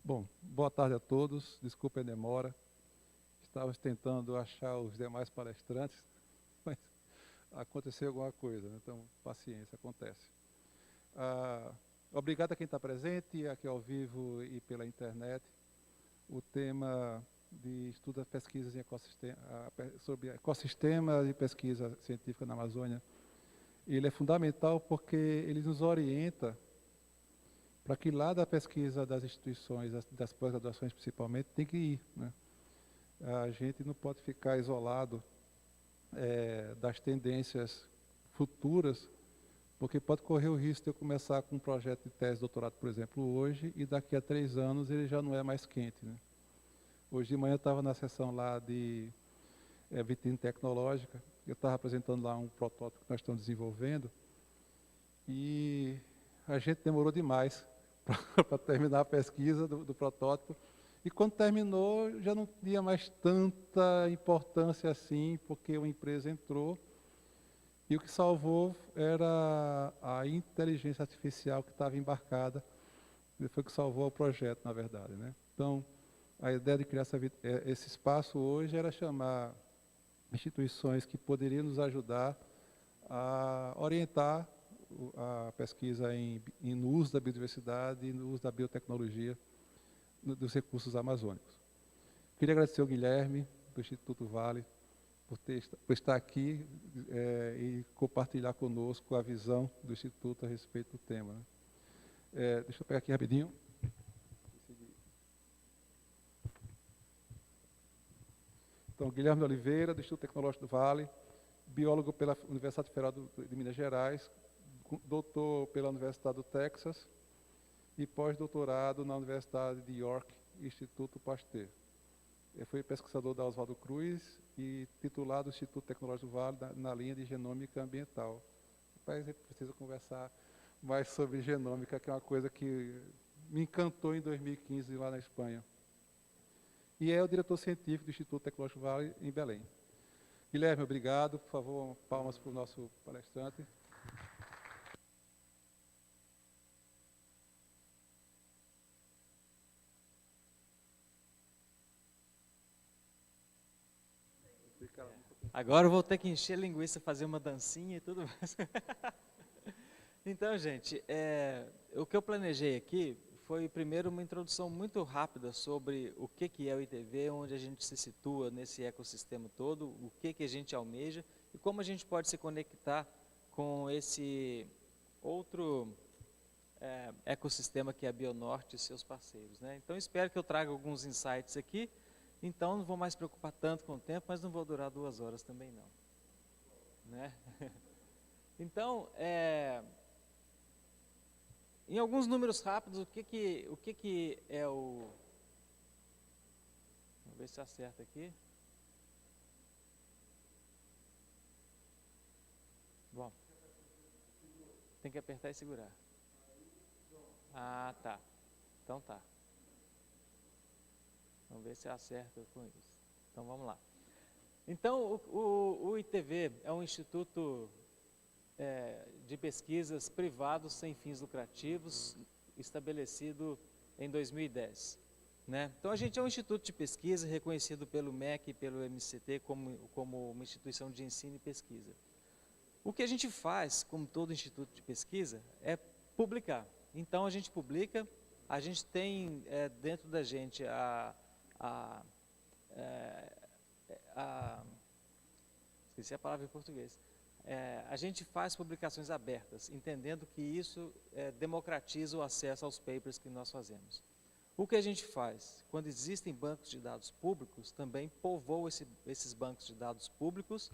Bom, boa tarde a todos, desculpe a demora. Estávamos tentando achar os demais palestrantes, mas aconteceu alguma coisa, né? Então, paciência, acontece. Obrigado a quem está presente, aqui ao vivo e pela internet. O tema de estudo das pesquisas em ecossistema, sobre ecossistemas e pesquisa científica na Amazônia, ele é fundamental porque ele nos orienta para que lá da pesquisa das instituições, das pós-graduações principalmente, tem que ir, né? A gente não pode ficar isolado das tendências futuras, porque pode correr o risco de eu começar com um projeto de tese de doutorado, por exemplo, hoje, e daqui a 3 anos ele já não é mais quente, né? Hoje de manhã eu estava na sessão lá de vitrine tecnológica, eu estava apresentando lá um protótipo que nós estamos desenvolvendo, e a gente demorou demais para terminar a pesquisa do protótipo, e quando terminou já não tinha mais tanta importância assim, porque uma empresa entrou, e o que salvou era a inteligência artificial que estava embarcada, e foi o que salvou o projeto, na verdade, né? Então, a ideia de criar esse espaço hoje era chamar instituições que poderiam nos ajudar a orientar a pesquisa no uso da biodiversidade e no uso da biotecnologia dos recursos amazônicos. Queria agradecer ao Guilherme, do Instituto Vale, por estar aqui e compartilhar conosco a visão do Instituto a respeito do tema, né? Deixa eu pegar aqui rapidinho. Então, Guilherme Oliveira, do Instituto Tecnológico do Vale, biólogo pela Universidade Federal de Minas Gerais, doutor pela Universidade do Texas e pós-doutorado na Universidade de York, Instituto Pasteur. Ele foi pesquisador da Oswaldo Cruz e titular do Instituto Tecnológico do Vale na linha de genômica ambiental. Rapaz, a gente precisa conversar mais sobre genômica, que é uma coisa que me encantou em 2015 lá na Espanha. E é o diretor científico do Instituto Tecnológico do Vale em Belém. Guilherme, obrigado. Por favor, palmas para o nosso palestrante. Agora eu vou ter que encher linguiça, fazer uma dancinha e tudo mais. Então, gente, o que eu planejei aqui foi primeiro uma introdução muito rápida sobre o que é o ITV, onde a gente se situa nesse ecossistema todo, o que a gente almeja e como a gente pode se conectar com esse outro ecossistema que é a Bionorte e seus parceiros, né? Então, espero que eu traga alguns insights aqui. Então, não vou mais preocupar tanto com o tempo, mas não vou durar 2 horas também não, né? Então, em alguns números rápidos, o que é o... Vamos ver se acerta aqui. Bom, tem que apertar e segurar. Ah, tá. Então tá. Vamos ver se acerta com isso. Então, vamos lá. Então, o ITV é um instituto de pesquisas privados sem fins lucrativos, estabelecido em 2010. Né? Então, a gente é um instituto de pesquisa reconhecido pelo MEC e pelo MCT como uma instituição de ensino e pesquisa. O que a gente faz, como todo instituto de pesquisa, é publicar. Então, a gente publica, a gente tem dentro da gente esqueci a palavra em português. A gente faz publicações abertas, entendendo que isso democratiza o acesso aos papers que nós fazemos. O que a gente faz? Quando existem bancos de dados públicos, também povoa esses bancos de dados públicos,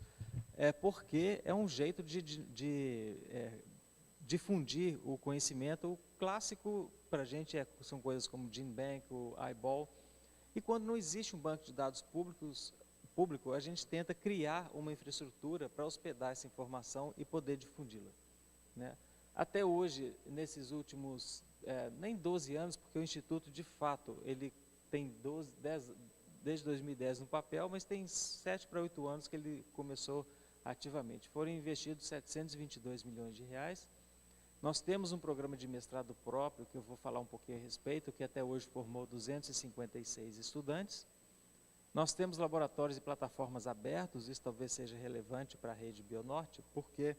porque é um jeito de difundir o conhecimento. O clássico para a gente são coisas como GenBank, o iBall. E quando não existe um banco de dados público, a gente tenta criar uma infraestrutura para hospedar essa informação e poder difundi-la, né? Até hoje, nesses últimos, nem 12 anos, porque o Instituto, de fato, ele tem desde 2010 no papel, mas tem 7 para 8 anos que ele começou ativamente. Foram investidos 722 milhões de reais. Nós temos um programa de mestrado próprio, que eu vou falar um pouquinho a respeito, que até hoje formou 256 estudantes. Nós temos laboratórios e plataformas abertos, isso talvez seja relevante para a rede Bionorte, porque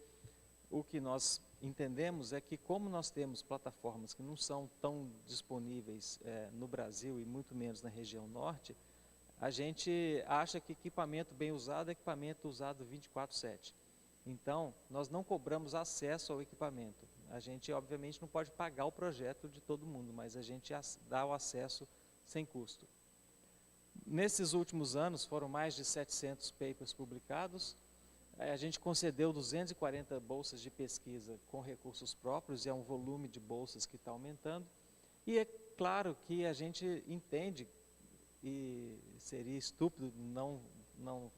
o que nós entendemos é que, como nós temos plataformas que não são tão disponíveis no Brasil e muito menos na região norte, a gente acha que equipamento bem usado é equipamento usado 24/7. Então, nós não cobramos acesso ao equipamento. A gente, obviamente, não pode pagar o projeto de todo mundo, mas a gente dá o acesso sem custo. Nesses últimos anos, foram mais de 700 papers publicados. A gente concedeu 240 bolsas de pesquisa com recursos próprios, e é um volume de bolsas que está aumentando. E é claro que a gente entende, e seria estúpido não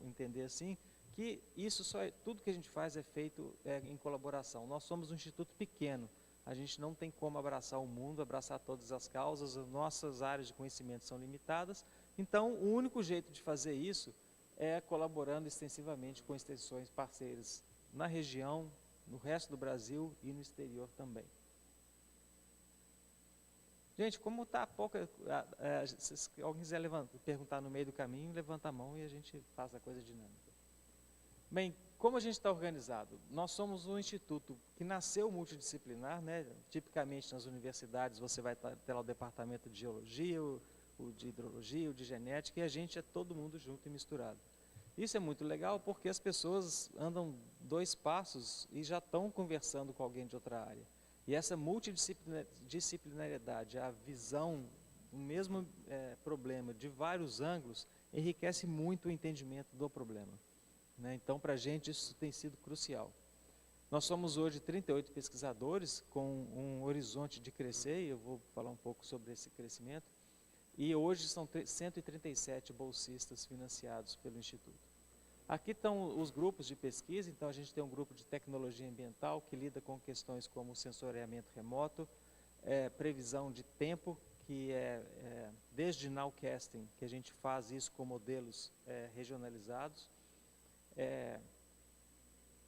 entender assim, que isso tudo que a gente faz é feito em colaboração. Nós somos um instituto pequeno, a gente não tem como abraçar o mundo, abraçar todas as causas, as nossas áreas de conhecimento são limitadas, então o único jeito de fazer isso é colaborando extensivamente com extensões parceiras na região, no resto do Brasil e no exterior também. Gente, como está pouca... se alguém quiser perguntar no meio do caminho, levanta a mão e a gente faz a coisa dinâmica. Bem, como a gente está organizado? Nós somos um instituto que nasceu multidisciplinar, né? Tipicamente nas universidades você vai ter lá o departamento de geologia, o de hidrologia, o de genética, e a gente é todo mundo junto e misturado. Isso é muito legal porque as pessoas andam 2 passos e já estão conversando com alguém de outra área. E essa multidisciplinariedade, a visão do mesmo problema de vários ângulos, enriquece muito o entendimento do problema. Né? Então, para a gente, isso tem sido crucial. Nós somos hoje 38 pesquisadores com um horizonte de crescer, e eu vou falar um pouco sobre esse crescimento. E hoje são 137 bolsistas financiados pelo Instituto. Aqui estão os grupos de pesquisa, então a gente tem um grupo de tecnologia ambiental que lida com questões como sensoriamento remoto, previsão de tempo, que desde nowcasting, que a gente faz isso com modelos regionalizados,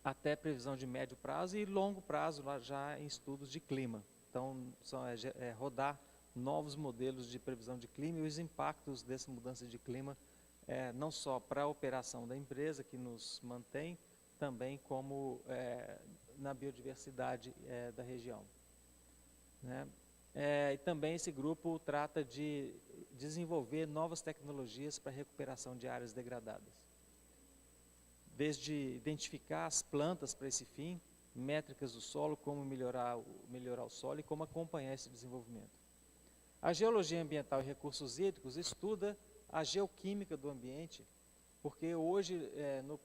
até previsão de médio prazo e longo prazo, lá já em estudos de clima. Então, rodar novos modelos de previsão de clima e os impactos dessa mudança de clima, não só para a operação da empresa, que nos mantém, também como na biodiversidade da região. Né? E também esse grupo trata de desenvolver novas tecnologias para a recuperação de áreas degradadas. Desde identificar as plantas para esse fim, métricas do solo, como melhorar o solo e como acompanhar esse desenvolvimento. A geologia ambiental e recursos hídricos estuda a geoquímica do ambiente, porque hoje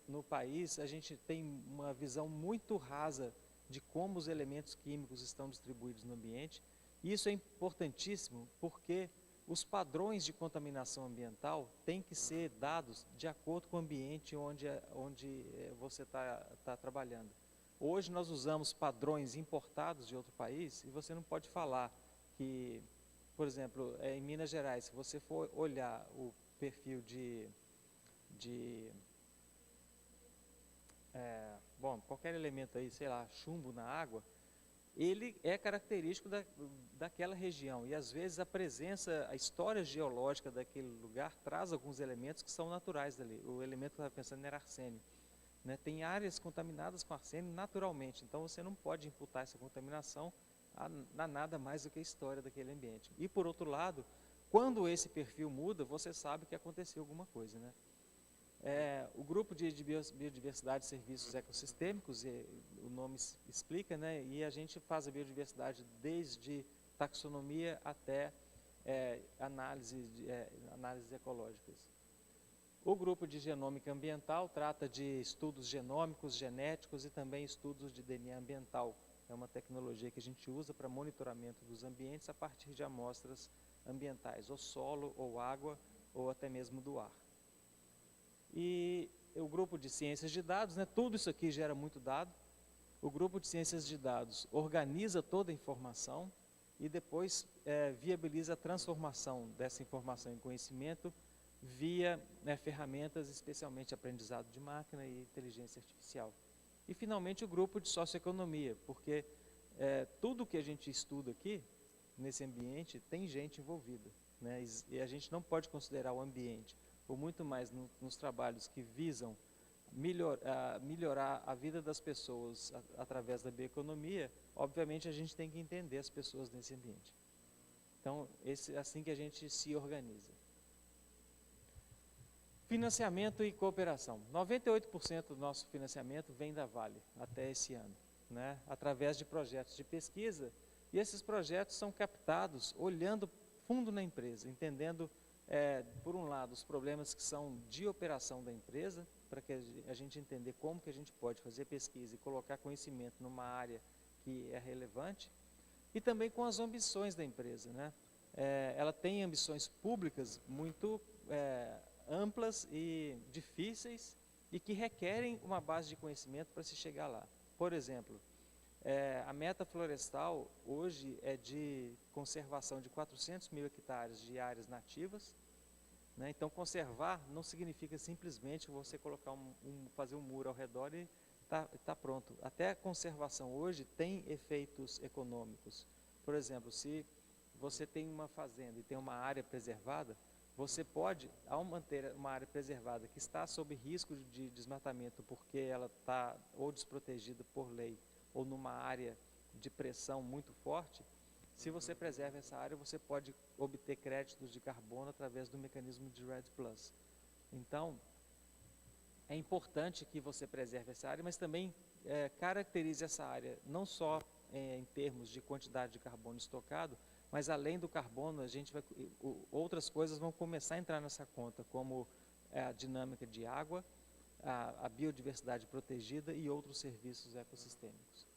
no país a gente tem uma visão muito rasa de como os elementos químicos estão distribuídos no ambiente, e isso é importantíssimo porque os padrões de contaminação ambiental têm que ser dados de acordo com o ambiente onde você está trabalhando. Hoje nós usamos padrões importados de outro país e você não pode falar que, por exemplo, em Minas Gerais, se você for olhar o perfil qualquer elemento aí, sei lá, chumbo na água, ele é característico daquela região, e às vezes a história geológica daquele lugar traz alguns elementos que são naturais dali. O elemento que eu estava pensando era arsênio. Né? Tem áreas contaminadas com arsênio naturalmente, então você não pode imputar essa contaminação a nada mais do que a história daquele ambiente. E por outro lado, quando esse perfil muda, você sabe que aconteceu alguma coisa. Né? O grupo de biodiversidade e serviços ecossistêmicos, o nome explica, né? E a gente faz a biodiversidade desde taxonomia até análises ecológicas. O grupo de genômica ambiental trata de estudos genômicos, genéticos e também estudos de DNA ambiental. É uma tecnologia que a gente usa para monitoramento dos ambientes a partir de amostras ambientais, ou solo, ou água, ou até mesmo do ar. E o grupo de ciências de dados, né, tudo isso aqui gera muito dado. O grupo de ciências de dados organiza toda a informação e depois viabiliza a transformação dessa informação em conhecimento via ferramentas, especialmente aprendizado de máquina e inteligência artificial. E finalmente o grupo de socioeconomia, porque tudo que a gente estuda aqui, nesse ambiente, tem gente envolvida, né? E a gente não pode considerar o ambiente, ou muito mais nos trabalhos que visam melhorar a vida das pessoas através da bioeconomia, obviamente a gente tem que entender as pessoas nesse ambiente. Então, é assim que a gente se organiza. Financiamento e cooperação. 98% do nosso financiamento vem da Vale, até esse ano, né? Através de projetos de pesquisa, e esses projetos são captados olhando fundo na empresa, entendendo, por um lado, os problemas que são de operação da empresa, para que a gente entender como que a gente pode fazer pesquisa e colocar conhecimento numa área que é relevante, e também com as ambições da empresa, né? Ela tem ambições públicas muito amplas e difíceis e que requerem uma base de conhecimento para se chegar lá. Por exemplo, a meta florestal hoje é de conservação de 400 mil hectares de áreas nativas, né? Então, conservar não significa simplesmente você colocar fazer um muro ao redor e tá pronto. Até a conservação hoje tem efeitos econômicos. Por exemplo, se você tem uma fazenda e tem uma área preservada, você pode, ao manter uma área preservada que está sob risco de desmatamento porque ela está ou desprotegida por lei ou numa área de pressão muito forte, se você preserva essa área, você pode obter créditos de carbono através do mecanismo de REDD+. Então, é importante que você preserve essa área, mas também caracterize essa área, não só em termos de quantidade de carbono estocado, mas além do carbono, outras coisas vão começar a entrar nessa conta, como a dinâmica de água, a biodiversidade protegida e outros serviços ecossistêmicos.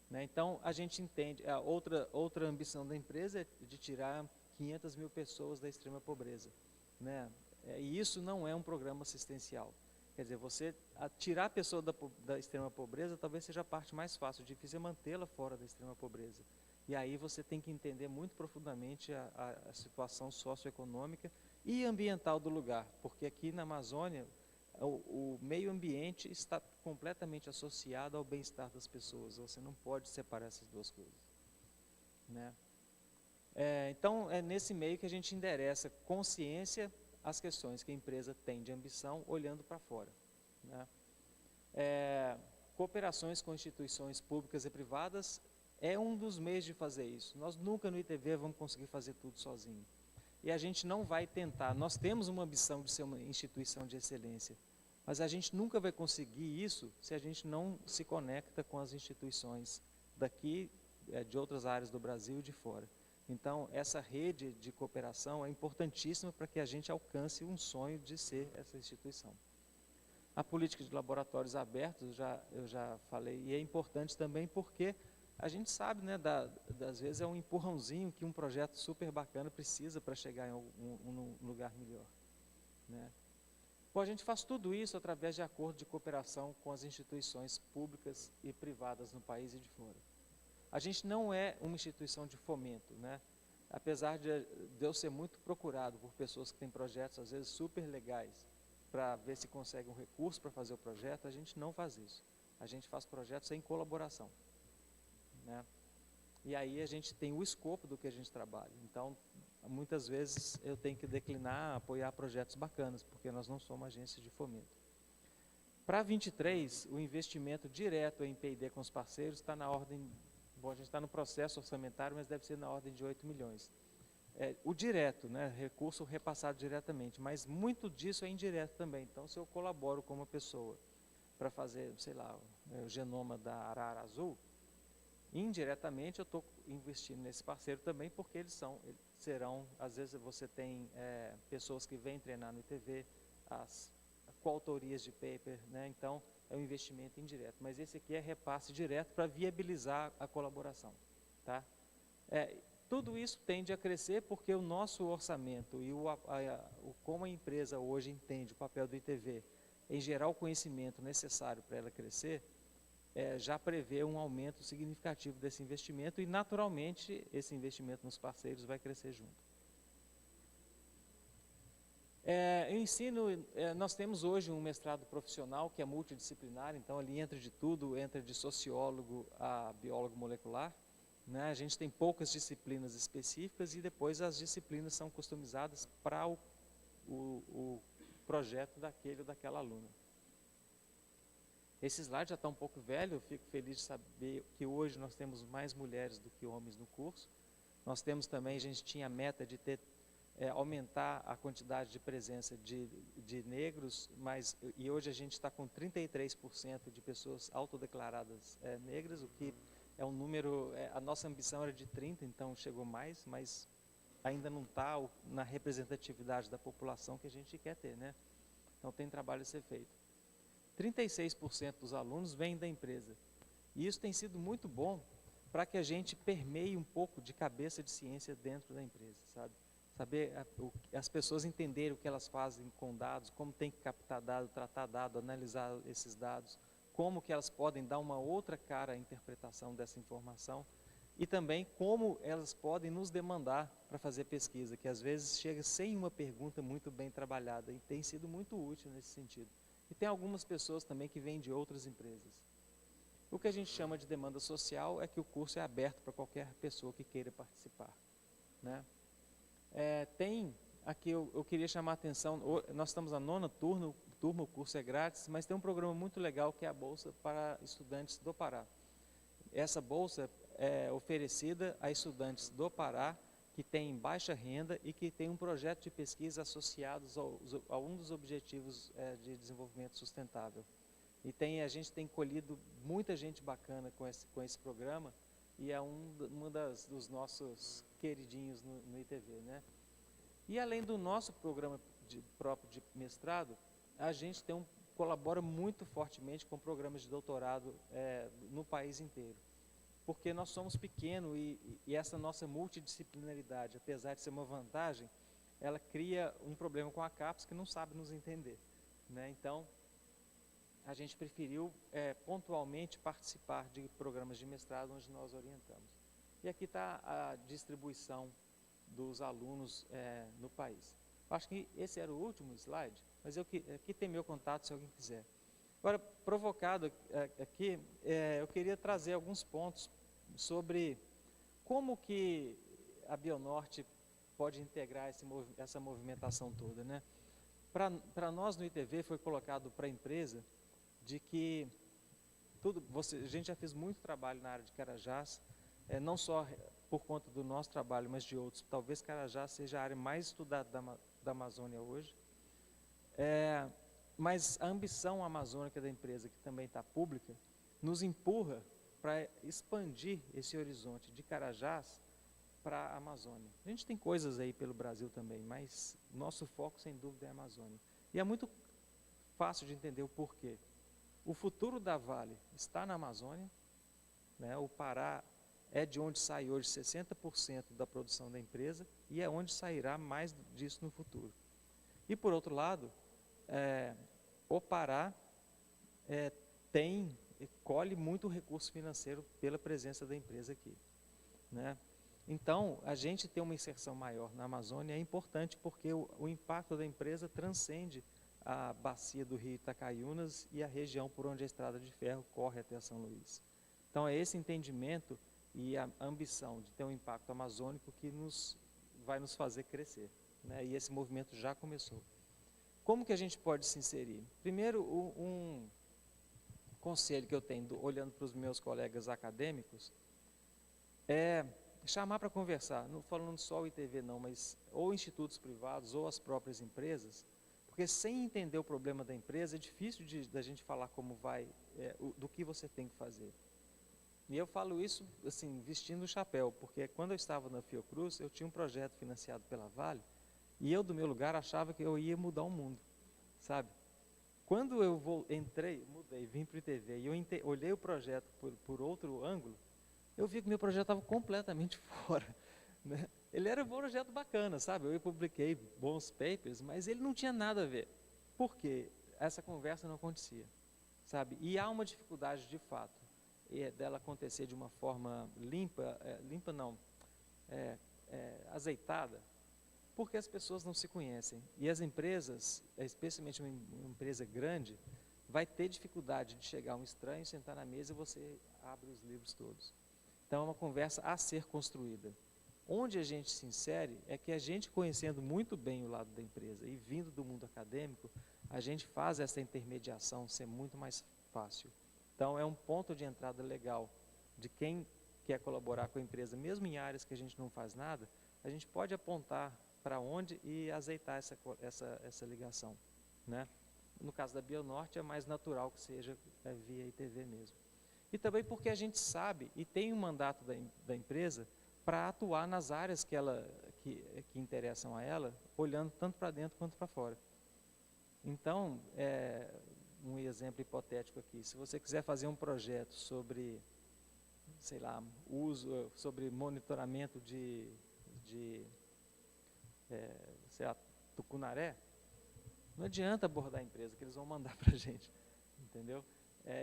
Né? Então, a gente entende, outra ambição da empresa é de tirar 500 mil pessoas da extrema pobreza. Né? E isso não é um programa assistencial. Quer dizer, tirar a pessoa da extrema pobreza talvez seja a parte mais fácil, difícil é mantê-la fora da extrema pobreza. E aí você tem que entender muito profundamente a situação socioeconômica e ambiental do lugar, porque aqui na Amazônia o meio ambiente está completamente associado ao bem-estar das pessoas. Você não pode separar essas duas coisas. Né? Então, é nesse meio que a gente endereça consciência às questões que a empresa tem de ambição, olhando para fora. Né? Cooperações com instituições públicas e privadas é um dos meios de fazer isso. Nós nunca no ITV vamos conseguir fazer tudo sozinho. E a gente não vai tentar. Nós temos uma ambição de ser uma instituição de excelência, mas a gente nunca vai conseguir isso se a gente não se conecta com as instituições daqui, de outras áreas do Brasil e de fora. Então, essa rede de cooperação é importantíssima para que a gente alcance um sonho de ser essa instituição. A política de laboratórios abertos, eu já falei, e é importante também porque a gente sabe, né, às vezes é um empurrãozinho que um projeto super bacana precisa para chegar em um lugar melhor. Né? Bom, a gente faz tudo isso através de acordo de cooperação com as instituições públicas e privadas no país e de fora. A gente não é uma instituição de fomento, né? Apesar de eu ser muito procurado por pessoas que têm projetos, às vezes, super legais, para ver se consegue um recurso para fazer o projeto, a gente não faz isso. A gente faz projetos em colaboração. Né? E aí a gente tem o escopo do que a gente trabalha. Então, muitas vezes eu tenho que declinar, apoiar projetos bacanas, porque nós não somos agência de fomento. Para 23, o investimento direto em P&D com os parceiros está na ordem, bom, a gente está no processo orçamentário, mas deve ser na ordem de 8 milhões. O direto, né, recurso repassado diretamente, mas muito disso é indireto também. Então, se eu colaboro com uma pessoa para fazer, sei lá, o genoma da arara azul, indiretamente eu estou investindo nesse parceiro também, porque eles serão, às vezes você tem pessoas que vêm treinar no ITV, as coautorias de paper, né? Então é um investimento indireto, mas esse aqui é repasse direto para viabilizar a colaboração. Tá? Tudo isso tende a crescer porque o nosso orçamento e como a empresa hoje entende o papel do ITV em gerar o conhecimento necessário para ela crescer, já prevê um aumento significativo desse investimento e, naturalmente, esse investimento nos parceiros vai crescer junto. Eu ensino, nós temos hoje um mestrado profissional que é multidisciplinar, então ali entra de tudo, entra de sociólogo a biólogo molecular, né? A gente tem poucas disciplinas específicas e depois as disciplinas são customizadas para o projeto daquele ou daquela aluna. Esse slide já está um pouco velho, eu fico feliz de saber que hoje nós temos mais mulheres do que homens no curso. Nós temos também, a gente tinha a meta de aumentar a quantidade de presença de negros, e hoje a gente está com 33% de pessoas autodeclaradas negras, o que é um número, a nossa ambição era de 30%, então chegou mais, mas ainda não está na representatividade da população que a gente quer ter, né? Então tem trabalho a ser feito. 36% dos alunos vêm da empresa, e isso tem sido muito bom para que a gente permeie um pouco de cabeça de ciência dentro da empresa, sabe? Saber as pessoas entenderem o que elas fazem com dados, como tem que captar dado, tratar dado, analisar esses dados, como que elas podem dar uma outra cara à interpretação dessa informação e também como elas podem nos demandar para fazer pesquisa, que às vezes chega sem uma pergunta muito bem trabalhada e tem sido muito útil nesse sentido. E tem algumas pessoas também que vêm de outras empresas. O que a gente chama de demanda social é que o curso é aberto para qualquer pessoa que queira participar, né? Aqui eu queria chamar a atenção, nós estamos na 9ª turma, o curso é grátis, mas tem um programa muito legal que é a Bolsa para Estudantes do Pará. Essa bolsa é oferecida a estudantes do Pará que têm baixa renda e que têm um projeto de pesquisa associado a um dos objetivos de desenvolvimento sustentável. E a gente tem colhido muita gente bacana com esse programa, e é dos nossos queridinhos no ITV, né? E além do nosso programa próprio de mestrado, a gente colabora muito fortemente com programas de doutorado no país inteiro. Porque nós somos pequenos e essa nossa multidisciplinaridade, apesar de ser uma vantagem, ela cria um problema com a CAPES que não sabe nos entender, né? Então, a gente preferiu pontualmente participar de programas de mestrado onde nós orientamos. E aqui está a distribuição dos alunos no país. Acho que esse era o último slide, mas aqui tem meu contato se alguém quiser. Agora, provocado aqui, eu queria trazer alguns pontos sobre como que a Bionorte pode integrar essa movimentação toda, né? Para nós no ITV foi colocado para a empresa de que a gente já fez muito trabalho na área de Carajás, não só por conta do nosso trabalho, mas de outros. Talvez Carajás seja a área mais estudada da Amazônia hoje. Mas a ambição amazônica da empresa, que também está pública, nos empurra para expandir esse horizonte de Carajás para a Amazônia. A gente tem coisas aí pelo Brasil também, mas nosso foco, sem dúvida, é a Amazônia. E é muito fácil de entender o porquê. O futuro da Vale está na Amazônia, né? O Pará é de onde sai hoje 60% da produção da empresa e é onde sairá mais disso no futuro. E, por outro lado, o Pará colhe muito recurso financeiro pela presença da empresa aqui, né? Então, a gente ter uma inserção maior na Amazônia é importante porque o impacto da empresa transcende a bacia do rio Itacaiunas e a região por onde a estrada de ferro corre até São Luís. Então, é esse entendimento e a ambição de ter um impacto amazônico que vai nos fazer crescer, né? E esse movimento já começou. Como que a gente pode se inserir? Primeiro, um conselho que eu tenho, olhando para os meus colegas acadêmicos, é chamar para conversar, não falando só o ITV não, mas ou institutos privados ou as próprias empresas, porque sem entender o problema da empresa é difícil da gente falar como do que você tem que fazer. E eu falo isso assim, vestindo o chapéu, porque quando eu estava na Fiocruz, eu tinha um projeto financiado pela Vale, e eu, do meu lugar, achava que eu ia mudar o mundo, sabe? Quando eu vim para o ITV e eu olhei o projeto por outro ângulo, eu vi que meu projeto estava completamente fora, né? Ele era um projeto bacana, sabe? Eu publiquei bons papers, mas ele não tinha nada a ver. Por quê? Essa conversa não acontecia, sabe? E há uma dificuldade, de fato, dela acontecer de uma forma azeitada. Porque as pessoas não se conhecem. E as empresas, especialmente uma empresa grande, vai ter dificuldade de chegar um estranho, sentar na mesa e você abre os livros todos. Então é uma conversa a ser construída. Onde a gente se insere é que a gente, conhecendo muito bem o lado da empresa e vindo do mundo acadêmico, a gente faz essa intermediação ser muito mais fácil. Então é um ponto de entrada legal de quem quer colaborar com a empresa, mesmo em áreas que a gente não faz nada, a gente pode apontar para onde e azeitar essa ligação, né? No caso da Bionorte é mais natural que seja via ITV mesmo. E também porque a gente sabe e tem um mandato da empresa para atuar nas áreas que interessam a ela, olhando tanto para dentro quanto para fora. Então, um exemplo hipotético aqui, se você quiser fazer um projeto sobre, sei lá, sobre monitoramento de sei lá, tucunaré, não adianta abordar a empresa, que eles vão mandar para a gente, entendeu?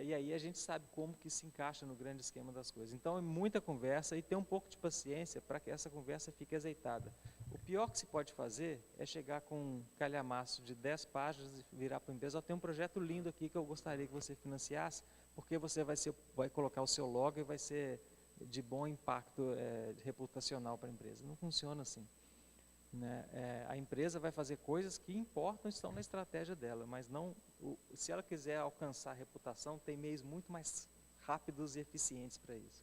E aí a gente sabe como que se encaixa no grande esquema das coisas. Então é muita conversa e ter um pouco de paciência para que essa conversa fique azeitada. O pior que se pode fazer é chegar com um calhamaço de 10 páginas e virar para a empresa: tem um projeto lindo aqui que eu gostaria que você financiasse, porque você vai colocar o seu logo e vai ser de bom impacto reputacional para a empresa. Não funciona assim. Né? A empresa vai fazer coisas que importam, estão na estratégia dela, mas não, se ela quiser alcançar a reputação, tem meios muito mais rápidos e eficientes para isso.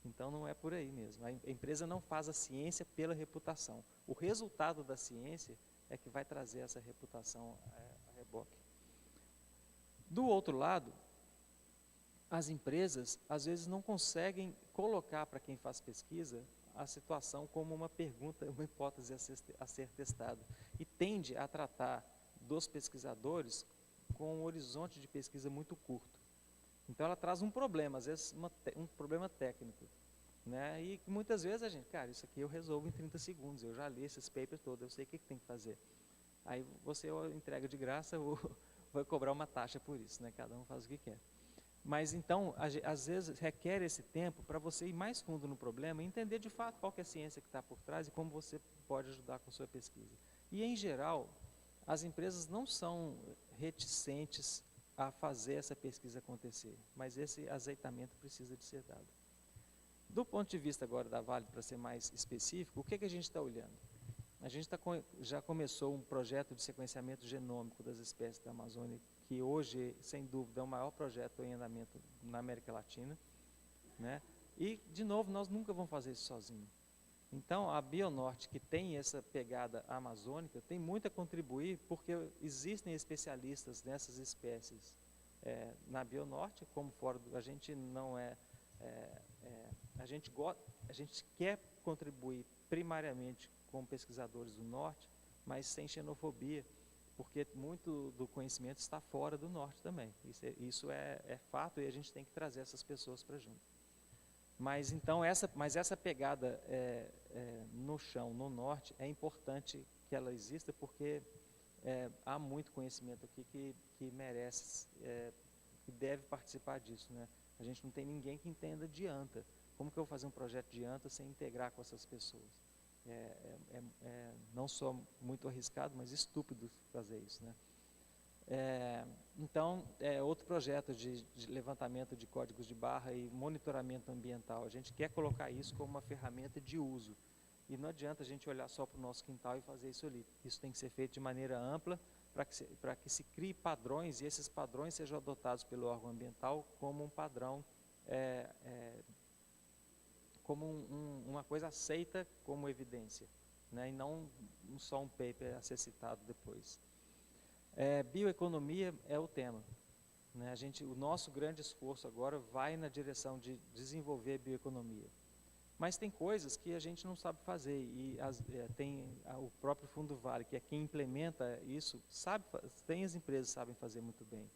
Então não é por aí mesmo. A empresa não faz a ciência pela reputação. O resultado da ciência é que vai trazer essa reputação a reboque. Do outro lado, as empresas às vezes não conseguem colocar para quem faz pesquisa a situação como uma pergunta, uma hipótese a ser testada, e tende a tratar dos pesquisadores com um horizonte de pesquisa muito curto. Então ela traz um problema, às vezes um problema técnico, né? E muitas vezes a gente, cara, isso aqui eu resolvo em 30 segundos, eu já li esses papers todos, eu sei o que tem que fazer. Aí você entrega de graça ou vai cobrar uma taxa por isso, né? Cada um faz o que quer. Mas então, às vezes, requer esse tempo para você ir mais fundo no problema e entender de fato qual que é a ciência que está por trás e como você pode ajudar com a sua pesquisa. E, em geral, as empresas não são reticentes a fazer essa pesquisa acontecer, mas esse azeitamento precisa de ser dado. Do ponto de vista agora da Vale, para ser mais específico, o que a gente está olhando? A gente já começou um projeto de sequenciamento genômico das espécies da Amazônia, que hoje, sem dúvida, é o maior projeto em andamento na América Latina, né? E, de novo, nós nunca vamos fazer isso sozinhos. Então, a Bionorte, que tem essa pegada amazônica, tem muito a contribuir, porque existem especialistas nessas espécies na Bionorte, como fora a gente não a gente quer contribuir primariamente com pesquisadores do norte, mas sem xenofobia, porque muito do conhecimento está fora do norte também. Isso é fato e a gente tem que trazer essas pessoas para junto. Mas então essa pegada no chão, no norte, é importante que ela exista, porque há muito conhecimento aqui que merece, que deve participar disso, né? A gente não tem ninguém que entenda de anta. Como que eu vou fazer um projeto de anta sem integrar com essas pessoas? Não só muito arriscado, mas estúpido fazer isso, né? Então, outro projeto de levantamento de códigos de barra e monitoramento ambiental. A gente quer colocar isso como uma ferramenta de uso. E não adianta a gente olhar só para o nosso quintal e fazer isso ali. Isso tem que ser feito de maneira ampla para que se crie padrões e esses padrões sejam adotados pelo órgão ambiental como um padrão, como uma coisa aceita como evidência, né? E não só um paper a ser citado depois. Bioeconomia é o tema, né? O nosso grande esforço agora vai na direção de desenvolver bioeconomia. Mas tem coisas que a gente não sabe fazer, e o próprio Fundo Vale, que é quem implementa isso, tem as empresas que sabem fazer muito bem.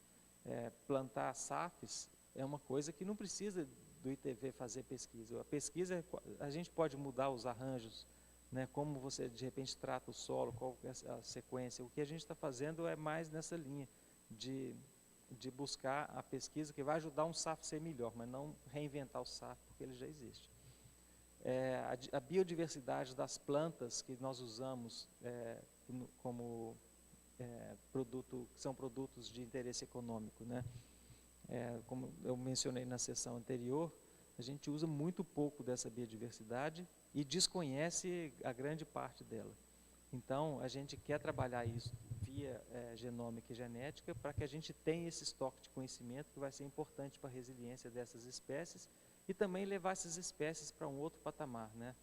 Plantar SAFs é uma coisa que não precisa do ITV fazer pesquisa. A pesquisa, a gente pode mudar os arranjos, né, como você de repente trata o solo, qual é a sequência. O que a gente está fazendo é mais nessa linha de buscar a pesquisa que vai ajudar um SAF a ser melhor, mas não reinventar o SAF, porque ele já existe. a biodiversidade das plantas que nós usamos como são produtos de interesse econômico, né? Como eu mencionei na sessão anterior, a gente usa muito pouco dessa biodiversidade e desconhece a grande parte dela. Então, a gente quer trabalhar isso via genômica e genética para que a gente tenha esse estoque de conhecimento que vai ser importante para a resiliência dessas espécies e também levar essas espécies para um outro patamar, né?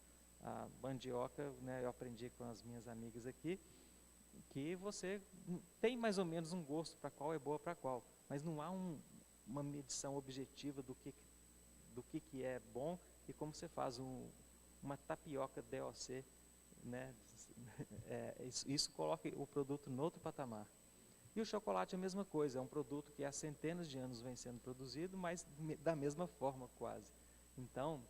A mandioca, né, eu aprendi com as minhas amigas aqui, que você tem mais ou menos um gosto para qual é boa para qual, mas não há uma medição objetiva do que é bom e como você faz uma tapioca DOC, né? Isso coloca o produto no outro patamar. E o chocolate é a mesma coisa, é um produto que há centenas de anos vem sendo produzido, mas da mesma forma quase. Então,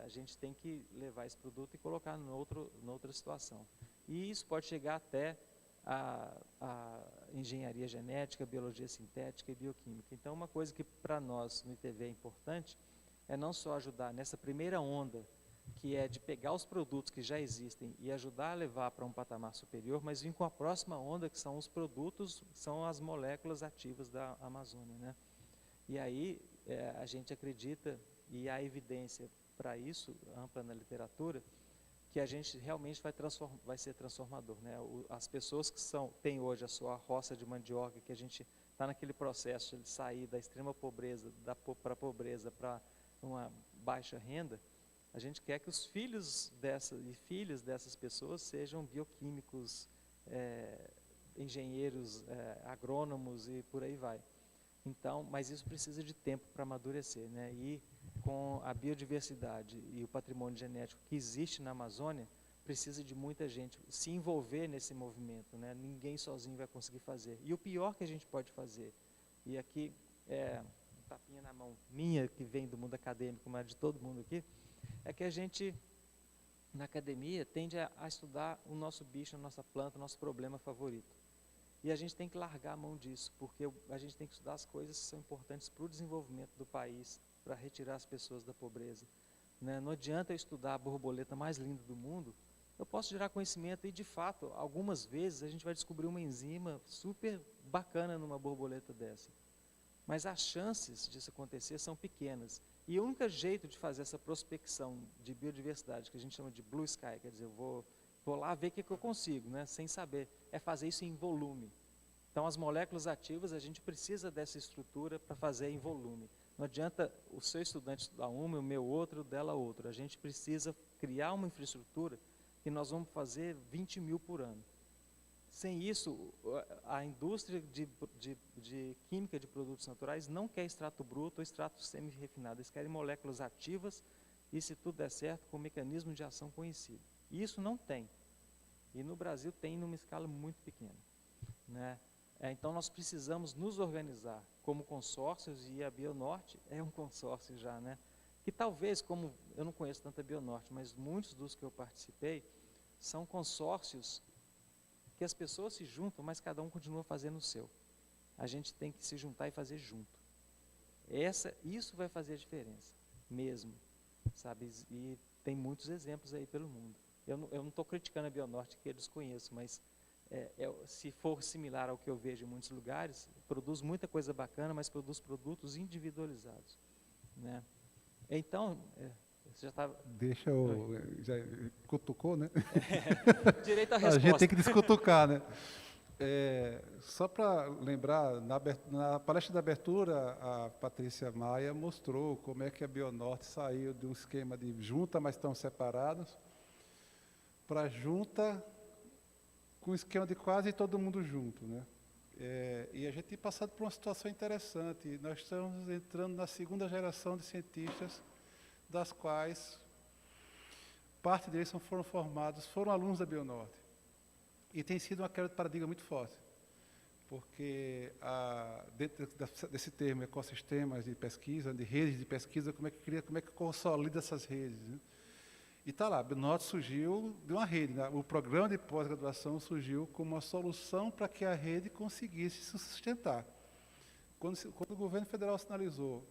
a gente tem que levar esse produto e colocar noutra situação. E isso pode chegar até a engenharia genética, biologia sintética e bioquímica. Então, uma coisa que para nós no ITV é importante é não só ajudar nessa primeira onda, que é de pegar os produtos que já existem e ajudar a levar para um patamar superior, mas vir com a próxima onda, que são os produtos, são as moléculas ativas da Amazônia, né? E aí a gente acredita, e há evidência para isso, ampla na literatura, que a gente realmente vai ser transformador, né? As pessoas que têm hoje a sua roça de mandioca, que a gente está naquele processo de sair da extrema pobreza, para a pobreza, para uma baixa renda, a gente quer que os filhos e filhas dessas pessoas sejam bioquímicos, engenheiros, agrônomos e por aí vai. Então, mas isso precisa de tempo para amadurecer, né? E com a biodiversidade e o patrimônio genético que existe na Amazônia, precisa de muita gente se envolver nesse movimento, né? Ninguém sozinho vai conseguir fazer. E o pior que a gente pode fazer, e aqui um tapinha na mão minha, que vem do mundo acadêmico, mas de todo mundo aqui, é que a gente, na academia, tende a estudar o nosso bicho, a nossa planta, o nosso problema favorito. E a gente tem que largar a mão disso, porque a gente tem que estudar as coisas que são importantes para o desenvolvimento do país, para retirar as pessoas da pobreza, né? Não adianta eu estudar a borboleta mais linda do mundo, eu posso gerar conhecimento e, de fato, algumas vezes a gente vai descobrir uma enzima super bacana numa borboleta dessa. Mas as chances disso acontecer são pequenas. E o único jeito de fazer essa prospecção de biodiversidade, que a gente chama de blue sky, quer dizer, eu vou lá ver o que eu consigo, né, sem saber, é fazer isso em volume. Então, as moléculas ativas, a gente precisa dessa estrutura para fazer em volume. Não adianta o seu estudante estudar uma, o meu outro, dela outro. A gente precisa criar uma infraestrutura que nós vamos fazer 20 mil por ano. Sem isso, a indústria de química de produtos naturais não quer extrato bruto ou extrato semi-refinado. Eles querem moléculas ativas e, se tudo der certo, com mecanismo de ação conhecido. E isso não tem. E no Brasil tem numa escala muito pequena, né? Então, nós precisamos nos organizar como consórcios, e a Bionorte é um consórcio já, né? Que talvez, como eu não conheço tanto a Bionorte, mas muitos dos que eu participei são consórcios que as pessoas se juntam, mas cada um continua fazendo o seu. A gente tem que se juntar e fazer junto. Isso vai fazer a diferença, mesmo, sabe? E tem muitos exemplos aí pelo mundo. Eu não estou criticando a Bionorte, que eu desconheço, mas se for similar ao que eu vejo em muitos lugares, produz muita coisa bacana, mas produz produtos individualizados, né? Então, você já estava... Deixa eu... Já cutucou, né? Direito à resposta. A gente tem que descutucar, né? Só para lembrar, na palestra de abertura, a Patrícia Maia mostrou como é que a Bionorte saiu de um esquema de junta, mas estão separados, para junta com o esquema de quase todo mundo junto, né? E a gente tem passado por uma situação interessante. Nós estamos entrando na segunda geração de cientistas, das quais parte deles foram alunos da Bionorte. E tem sido uma quebra de paradigma muito forte, porque dentro desse termo, ecossistemas de pesquisa, de redes de pesquisa, como é que consolida essas redes, né? E está lá, a Bionorte surgiu de uma rede, né? O programa de pós-graduação surgiu como uma solução para que a rede conseguisse se sustentar. Quando o governo federal sinalizou,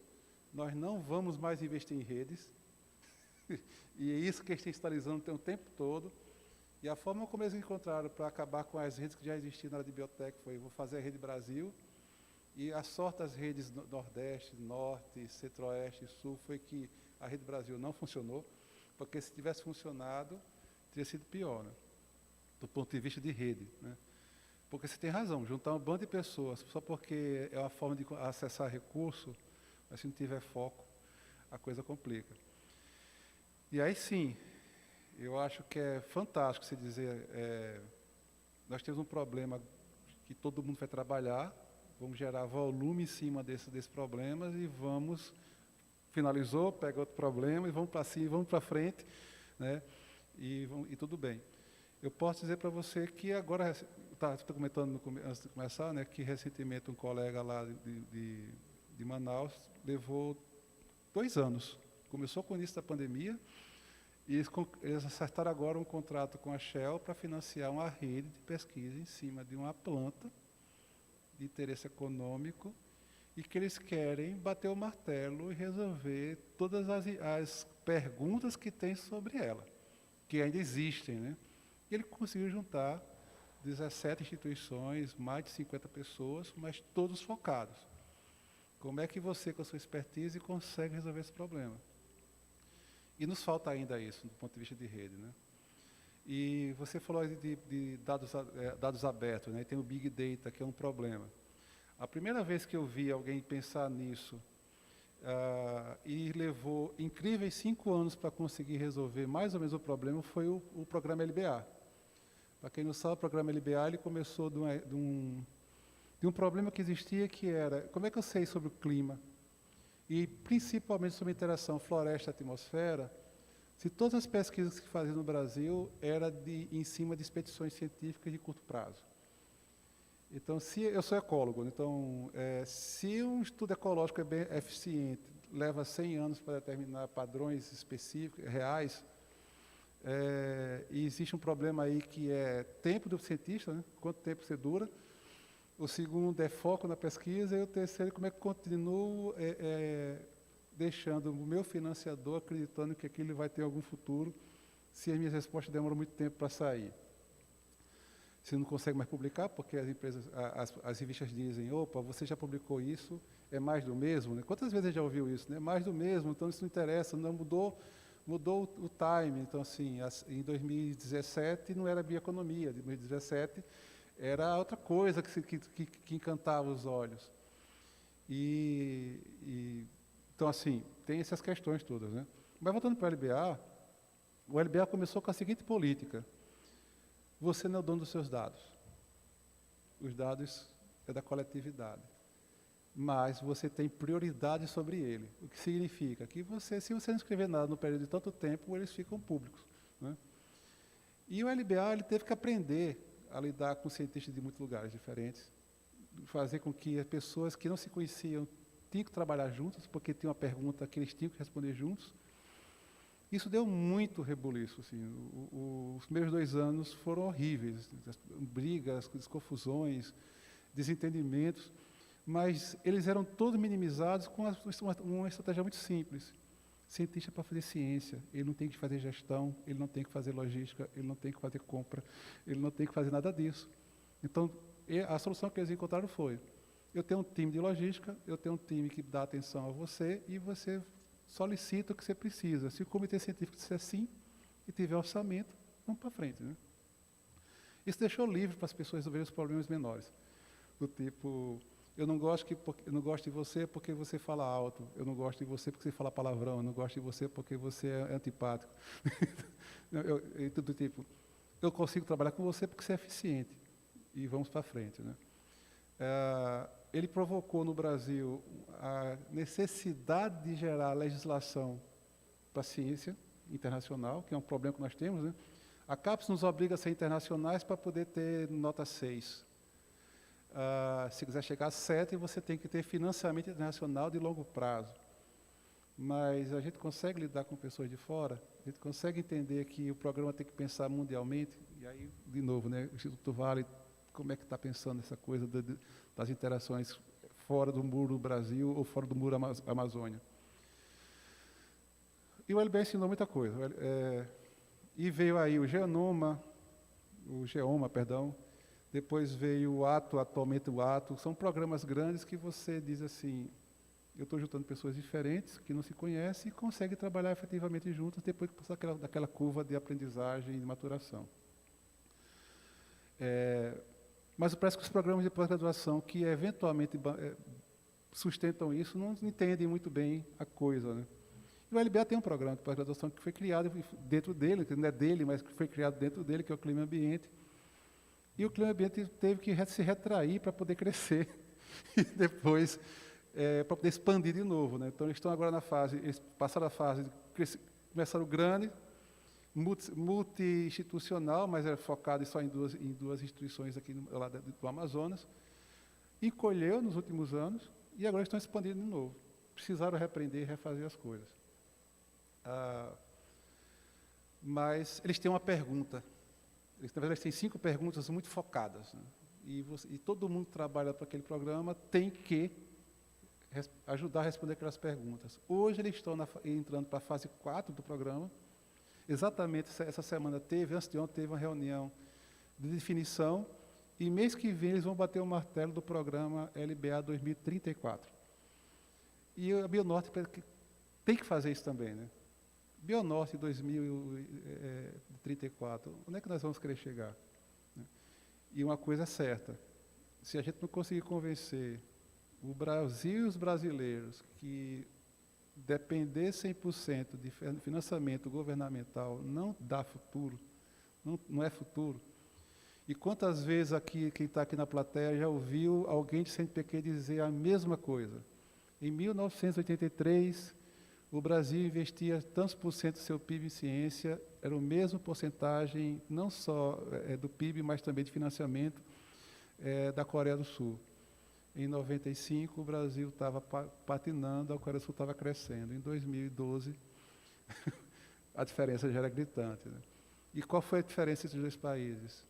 nós não vamos mais investir em redes, E é isso que eles têm sinalizando o tempo todo. E a forma como eles encontraram para acabar com as redes que já existiam na área de biotech foi: vou fazer a rede Brasil. E a sorte das redes Nordeste, Norte, Centro-Oeste e Sul foi que a rede Brasil não funcionou, porque se tivesse funcionado, teria sido pior, né? Do ponto de vista de rede, né? Porque você tem razão, juntar um bando de pessoas só porque é uma forma de acessar recurso, mas se não tiver foco, a coisa complica. E aí sim, eu acho que é fantástico você dizer, nós temos um problema que todo mundo vai trabalhar, vamos gerar volume em cima desses problemas e vamos, finalizou, pega outro problema e vamos para cima, vamos para frente, né? E tudo bem. Eu posso dizer para você que agora, estou comentando antes de começar, né, que recentemente um colega lá de Manaus levou 2 anos. Começou com o início da pandemia e eles acertaram agora um contrato com a Shell para financiar uma rede de pesquisa em cima de uma planta de interesse econômico e que eles querem bater o martelo e resolver todas as perguntas que tem sobre ela, que ainda existem, né? E ele conseguiu juntar 17 instituições, mais de 50 pessoas, mas todos focados. Como é que você, com a sua expertise, consegue resolver esse problema? E nos falta ainda isso, do ponto de vista de rede, né? E você falou de dados abertos, né? Tem o Big Data, que é um problema. A primeira vez que eu vi alguém pensar nisso, e levou incríveis 5 anos para conseguir resolver mais ou menos o problema, foi o programa LBA. Para quem não sabe, o programa LBA ele começou de um problema que existia, que era: como é que eu sei sobre o clima? E principalmente sobre a interação floresta-atmosfera, se todas as pesquisas que faziam no Brasil eram em cima de expedições científicas de curto prazo. Então, eu sou ecólogo, então, se um estudo ecológico é bem eficiente, leva 100 anos para determinar padrões específicos, reais, e existe um problema aí que é tempo do cientista, né? Quanto tempo você dura. O segundo é foco na pesquisa, e o terceiro, como é que eu continuo deixando o meu financiador acreditando que aquilo vai ter algum futuro, se as minhas respostas demoram muito tempo para sair. Você não consegue mais publicar, porque as empresas, as revistas dizem: opa, você já publicou isso, é mais do mesmo, né? Quantas vezes você já ouviu isso, né? Mais do mesmo, então isso não interessa, não mudou o time. Então, assim, em 2017 não era bioeconomia, em 2017 era outra coisa que encantava os olhos. Então, assim, tem essas questões todas, né? Mas voltando para o LBA começou com a seguinte política: você não é o dono dos seus dados. Os dados é da coletividade. Mas você tem prioridade sobre ele. O que significa que se você não escrever nada no período de tanto tempo, eles ficam públicos, né? E o LBA ele teve que aprender a lidar com cientistas de muitos lugares diferentes, fazer com que as pessoas que não se conheciam tinham que trabalhar juntas, porque tinha uma pergunta que eles tinham que responder juntos. Isso deu muito rebuliço, assim. Os primeiros 2 anos foram horríveis, brigas, confusões, desentendimentos, mas eles eram todos minimizados com uma estratégia muito simples. Cientista para fazer ciência, ele não tem que fazer gestão, ele não tem que fazer logística, ele não tem que fazer compra, ele não tem que fazer nada disso. Então, a solução que eles encontraram foi: eu tenho um time de logística, eu tenho um time que dá atenção a você e você solicita o que você precisa. Se o comitê científico disser sim e tiver orçamento, vamos para frente, né? Isso deixou livre para as pessoas resolverem os problemas menores. Do tipo: eu não gosto de você porque você fala alto, eu não gosto de você porque você fala palavrão, eu não gosto de você porque você é antipático. Do tipo: eu consigo trabalhar com você porque você é eficiente. E vamos para frente, né? Ele provocou no Brasil a necessidade de gerar legislação para a ciência internacional, que é um problema que nós temos, né? A CAPES nos obriga a ser internacionais para poder ter nota 6. Se quiser chegar a 7, você tem que ter financiamento internacional de longo prazo. Mas a gente consegue lidar com pessoas de fora, a gente consegue entender que o programa tem que pensar mundialmente, e aí, de novo, né, o Instituto Vale, como é que está pensando essa coisa das interações fora do muro do Brasil ou fora do muro Amazônia. E o LBA ensinou muita coisa. E veio aí o Geoma, perdão. Depois veio o Ato, atualmente o Ato. São programas grandes que você diz assim, eu estou juntando pessoas diferentes, que não se conhecem, e conseguem trabalhar efetivamente juntas depois que passar daquela curva de aprendizagem e de maturação. Mas parece que os programas de pós-graduação que eventualmente sustentam isso não entendem muito bem a coisa, né? E o LBA tem um programa de pós-graduação que foi criado dentro dele, que não é dele, mas que foi criado dentro dele, que é o Clima Ambiente. E o Clima Ambiente teve que se retrair para poder crescer e depois para poder expandir de novo, né? Então, eles estão agora na fase, eles passaram a fase de começaram grande, multi-institucional, mas é focado só em duas instituições aqui lá do Amazonas, encolheu nos últimos anos e agora estão expandindo de novo. Precisaram reaprender e refazer as coisas. Mas eles têm uma pergunta. Na verdade, eles têm 5 perguntas muito focadas, né? E todo mundo que trabalha para aquele programa tem que ajudar a responder aquelas perguntas. Hoje eles estão entrando para a fase 4 do programa. Exatamente essa semana antes de ontem, teve uma reunião de definição, e mês que vem eles vão bater o martelo do programa LBA 2034. E a Bionorte tem que fazer isso também, né? Bionorte 2034, onde é que nós vamos querer chegar? E uma coisa é certa, se a gente não conseguir convencer o Brasil e os brasileiros que depender 100% de financiamento governamental não dá futuro, não é futuro. E quantas vezes aqui, quem está aqui na plateia já ouviu alguém de CNPq dizer a mesma coisa? Em 1983, o Brasil investia tantos por cento do seu PIB em ciência, era o mesmo porcentagem, não só do PIB, mas também de financiamento da Coreia do Sul. Em 95, o Brasil estava patinando, a Coreia do Sul estava crescendo. Em 2012, a diferença já era gritante, né? E qual foi a diferença entre os dois países?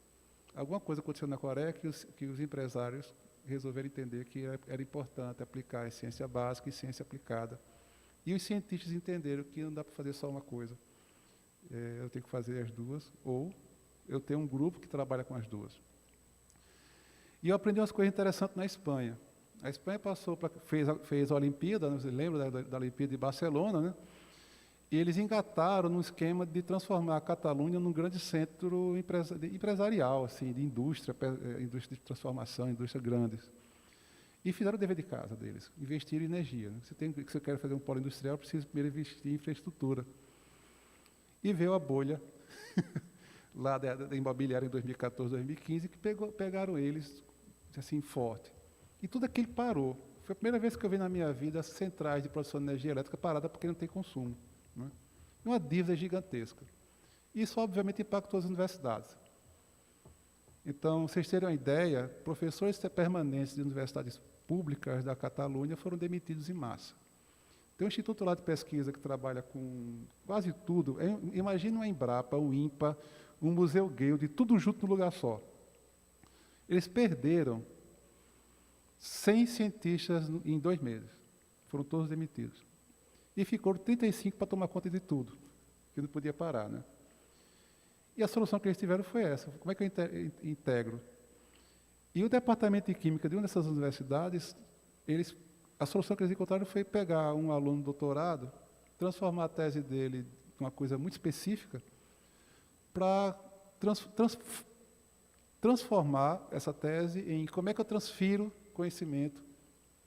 Alguma coisa aconteceu na Coreia que os empresários resolveram entender que era importante aplicar a ciência básica e ciência aplicada. E os cientistas entenderam que não dá para fazer só uma coisa. Eu tenho que fazer as duas, ou eu tenho um grupo que trabalha com as duas. E eu aprendi umas coisas interessantes na Espanha. A Espanha fez a Olimpíada, você lembra da Olimpíada de Barcelona, né? E eles engataram num esquema de transformar a Catalunha num grande centro empresarial, assim, de indústria de transformação, indústrias grandes. E fizeram o dever de casa deles, investir em energia, né? Se você quer fazer um polo industrial, precisa primeiro investir em infraestrutura. E veio a bolha lá da imobiliária em 2014, 2015, que pegaram eles assim forte. E tudo aquilo parou. Foi a primeira vez que eu vi na minha vida as centrais de produção de energia elétrica paradas porque não tem consumo, né? Uma dívida gigantesca. Isso, obviamente, impactou as universidades. Então, vocês terem uma ideia, professores permanentes de universidades públicas da Catalunha foram demitidos em massa. Tem um instituto lá de pesquisa que trabalha com quase tudo. Imagina uma Embrapa, um INPA, um Museu Guild, tudo junto num lugar só. Eles perderam 100 cientistas em 2 meses. Foram todos demitidos. E ficou 35 para tomar conta de tudo, que não podia parar, né? E a solução que eles tiveram foi essa. Como é que eu integro? E o departamento de química de uma dessas universidades, a solução que eles encontraram foi pegar um aluno de doutorado, transformar a tese dele em uma coisa muito específica, para transformar essa tese em como é que eu transfiro conhecimento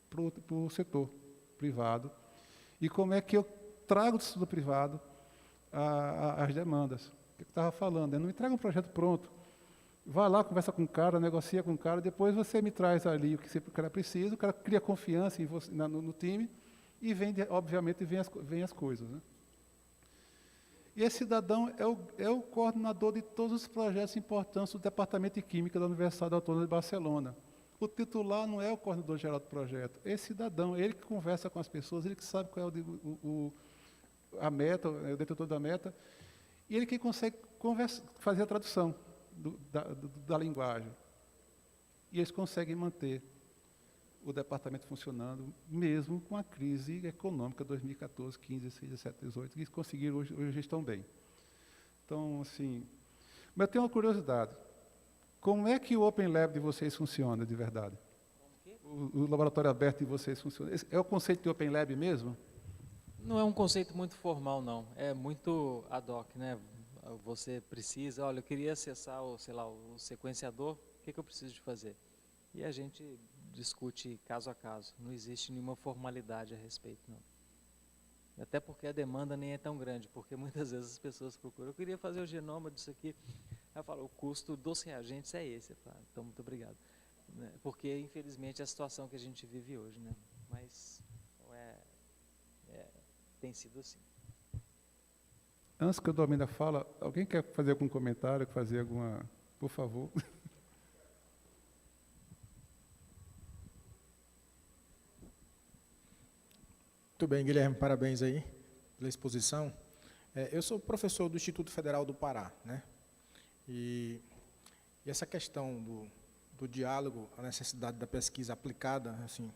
para o setor privado e como é que eu trago do setor privado as demandas. O que eu estava falando? Eu não entrega um projeto pronto. Vai lá, conversa com o cara, negocia com o cara, depois você me traz ali o que o cara precisa, o cara cria confiança em você, no time e obviamente vem as coisas, né? E esse cidadão é o coordenador de todos os projetos importantes do Departamento de Química da Universidade Autônoma de Barcelona. O titular não é o coordenador geral do projeto, é esse cidadão, ele que conversa com as pessoas, ele que sabe qual é a meta, é o detentor da meta, e ele que consegue fazer a tradução da linguagem. E eles conseguem manter o departamento funcionando, mesmo com a crise econômica 2014, 15, 16, 17, 18, que conseguiram hoje estão bem. Então, assim, mas eu tenho uma curiosidade. Como é que o Open Lab de vocês funciona, de verdade? O laboratório aberto de vocês funciona? É o conceito de Open Lab mesmo? Não é um conceito muito formal, não. É muito ad hoc, né? Você precisa, olha, eu queria acessar o, sei lá, o sequenciador, o que eu preciso de fazer? E a gente discute caso a caso. Não existe nenhuma formalidade a respeito, não. Até porque a demanda nem é tão grande, porque muitas vezes as pessoas procuram, eu queria fazer o genoma disso aqui. Aí eu falo, o custo dos reagentes é esse. Eu falo, então, muito obrigado. Porque, infelizmente, é a situação que a gente vive hoje, né? Mas tem sido assim. Antes que eu domine a fala, alguém quer fazer algum comentário, fazer alguma... Por favor. Muito bem, Guilherme, parabéns aí pela exposição. Eu sou professor do Instituto Federal do Pará, né? E essa questão do diálogo, a necessidade da pesquisa aplicada, assim,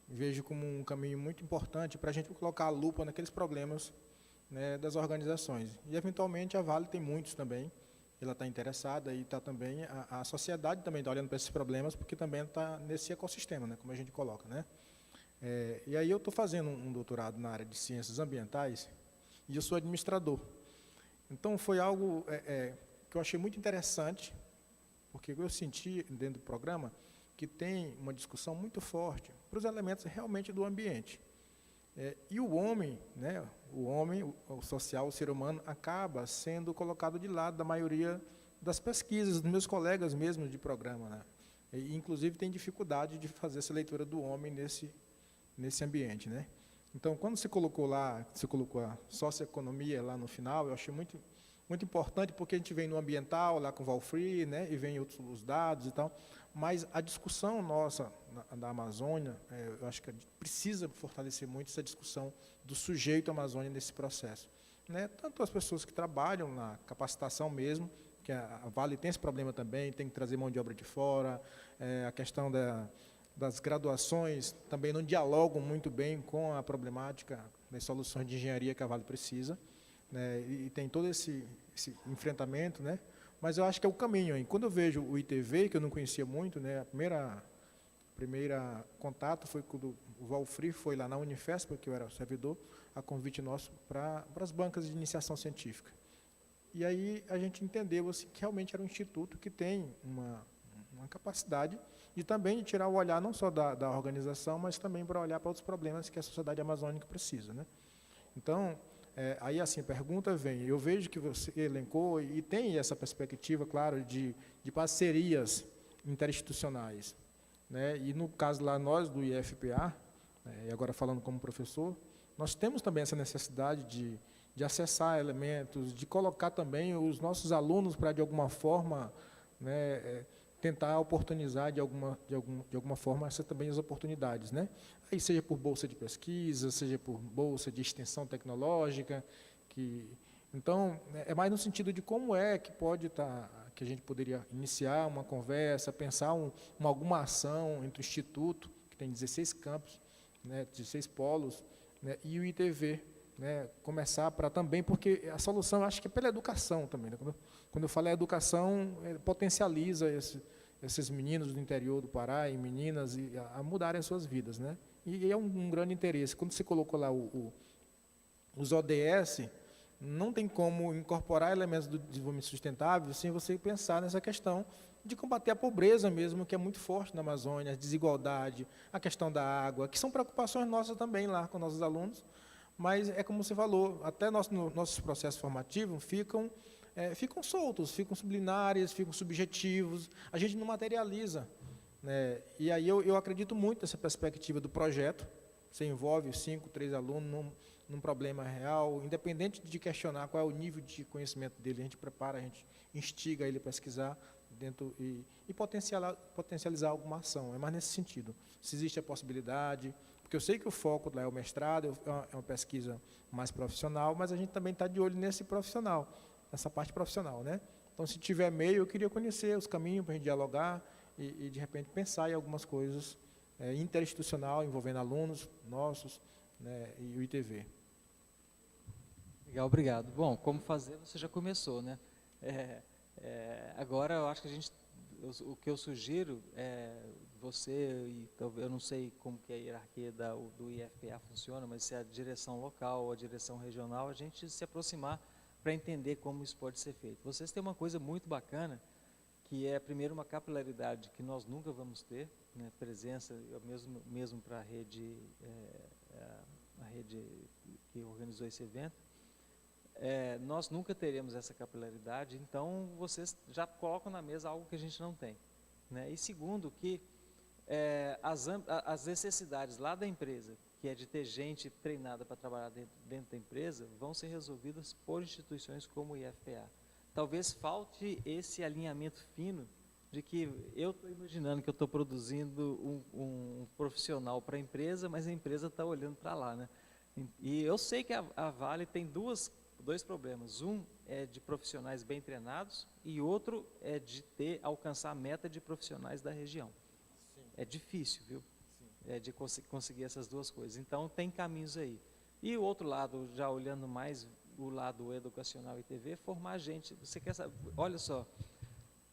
vejo como um caminho muito importante para a gente colocar a lupa naqueles problemas, né, das organizações. E, eventualmente, a Vale tem muitos também, ela está interessada e está também, a sociedade também está olhando para esses problemas, porque também está nesse ecossistema, né, como a gente coloca, né? E aí eu estou fazendo um doutorado na área de ciências ambientais e eu sou administrador. Então, foi algo que eu achei muito interessante, porque eu senti dentro do programa que tem uma discussão muito forte para os elementos realmente do ambiente. E o homem, né, o social, o ser humano, acaba sendo colocado de lado da maioria das pesquisas, dos meus colegas mesmo de programa, né? E, inclusive, tem dificuldade de fazer essa leitura do homem nesse ambiente, né? Então, quando você colocou a socioeconomia lá no final, eu achei muito, muito importante, porque a gente vem no ambiental, lá com o Valfree, né, e vem os dados e tal, mas a discussão nossa da Amazônia, eu acho que a gente precisa fortalecer muito essa discussão do sujeito Amazônia nesse processo, né? Tanto as pessoas que trabalham na capacitação mesmo, que a Vale tem esse problema também, tem que trazer mão de obra de fora, a questão das graduações também não dialogam muito bem com a problemática das soluções de engenharia que a Vale precisa, né? E tem todo esse enfrentamento, né? Mas eu acho que é o caminho aí. Quando eu vejo o ITV, que eu não conhecia muito, né, a primeira contato foi quando o Valfree foi lá na Unifesp, que eu era servidor, a convite nosso para as bancas de iniciação científica. E aí a gente entendeu assim, que realmente era um instituto que tem uma capacidade de também tirar o olhar não só da organização, mas também para olhar para outros problemas que a sociedade amazônica precisa, né? Então, aí assim, a pergunta vem, eu vejo que você elencou e tem essa perspectiva, claro, de parcerias interinstitucionais, né? E no caso lá, nós do IFPA, e agora falando como professor, nós temos também essa necessidade de acessar elementos, de colocar também os nossos alunos para, de alguma forma, né, tentar oportunizar de alguma forma também as oportunidades, né? Aí seja por bolsa de pesquisa, seja por bolsa de extensão tecnológica, então é mais no sentido de como que a gente poderia iniciar uma conversa, pensar alguma ação entre o Instituto, que tem 16 campos, né, 16 polos, né, e o ITV, né, começar para também, porque a solução, acho que é pela educação também, né? Quando eu falo educação, potencializa esses meninos do interior do Pará e meninas a mudarem as suas vidas, né? E é um grande interesse. Quando você colocou lá os ODS, não tem como incorporar elementos do desenvolvimento sustentável sem você pensar nessa questão de combater a pobreza mesmo, que é muito forte na Amazônia, a desigualdade, a questão da água, que são preocupações nossas também lá com nossos alunos, mas é como você falou, até nossos processos formativos ficam soltos, ficam subliminares, ficam subjetivos, a gente não materializa, né? E aí eu acredito muito nessa perspectiva do projeto, você envolve 5, 3 alunos num problema real, independente de questionar qual é o nível de conhecimento dele, a gente prepara, a gente instiga ele a pesquisar dentro e potencializar alguma ação, é mais nesse sentido. Se existe a possibilidade, porque eu sei que o foco lá é o mestrado, é uma pesquisa mais profissional, mas a gente também está de olho nesse profissional, nessa parte profissional, né? Então, se tiver meio, eu queria conhecer os caminhos para a gente dialogar e de repente, pensar em algumas coisas interinstitucional envolvendo alunos nossos, né, e o ITV. Legal, obrigado. Bom, como fazer, você já começou, né? Agora, eu acho que o que eu sugiro é você, e eu não sei como que a hierarquia do IFPA funciona, mas se é a direção local ou a direção regional, a gente se aproximar para entender como isso pode ser feito. Vocês têm uma coisa muito bacana, que é, primeiro, uma capilaridade que nós nunca vamos ter, né, presença, mesmo para a rede que organizou esse evento. Nós nunca teremos essa capilaridade, então vocês já colocam na mesa algo que a gente não tem, né? E segundo, que as necessidades lá da empresa, que é de ter gente treinada para trabalhar dentro da empresa, vão ser resolvidas por instituições como o IFPA. Talvez falte esse alinhamento fino de que eu estou imaginando que eu estou produzindo um profissional para a empresa, mas a empresa está olhando para lá, né? E eu sei que a Vale tem dois problemas. Um é de profissionais bem treinados e outro é de alcançar a meta de profissionais da região. Sim. É difícil, viu? Sim. De conseguir essas duas coisas. Então, tem caminhos aí. E o outro lado, já olhando mais o lado educacional e TV, formar gente. Você quer saber? Olha só,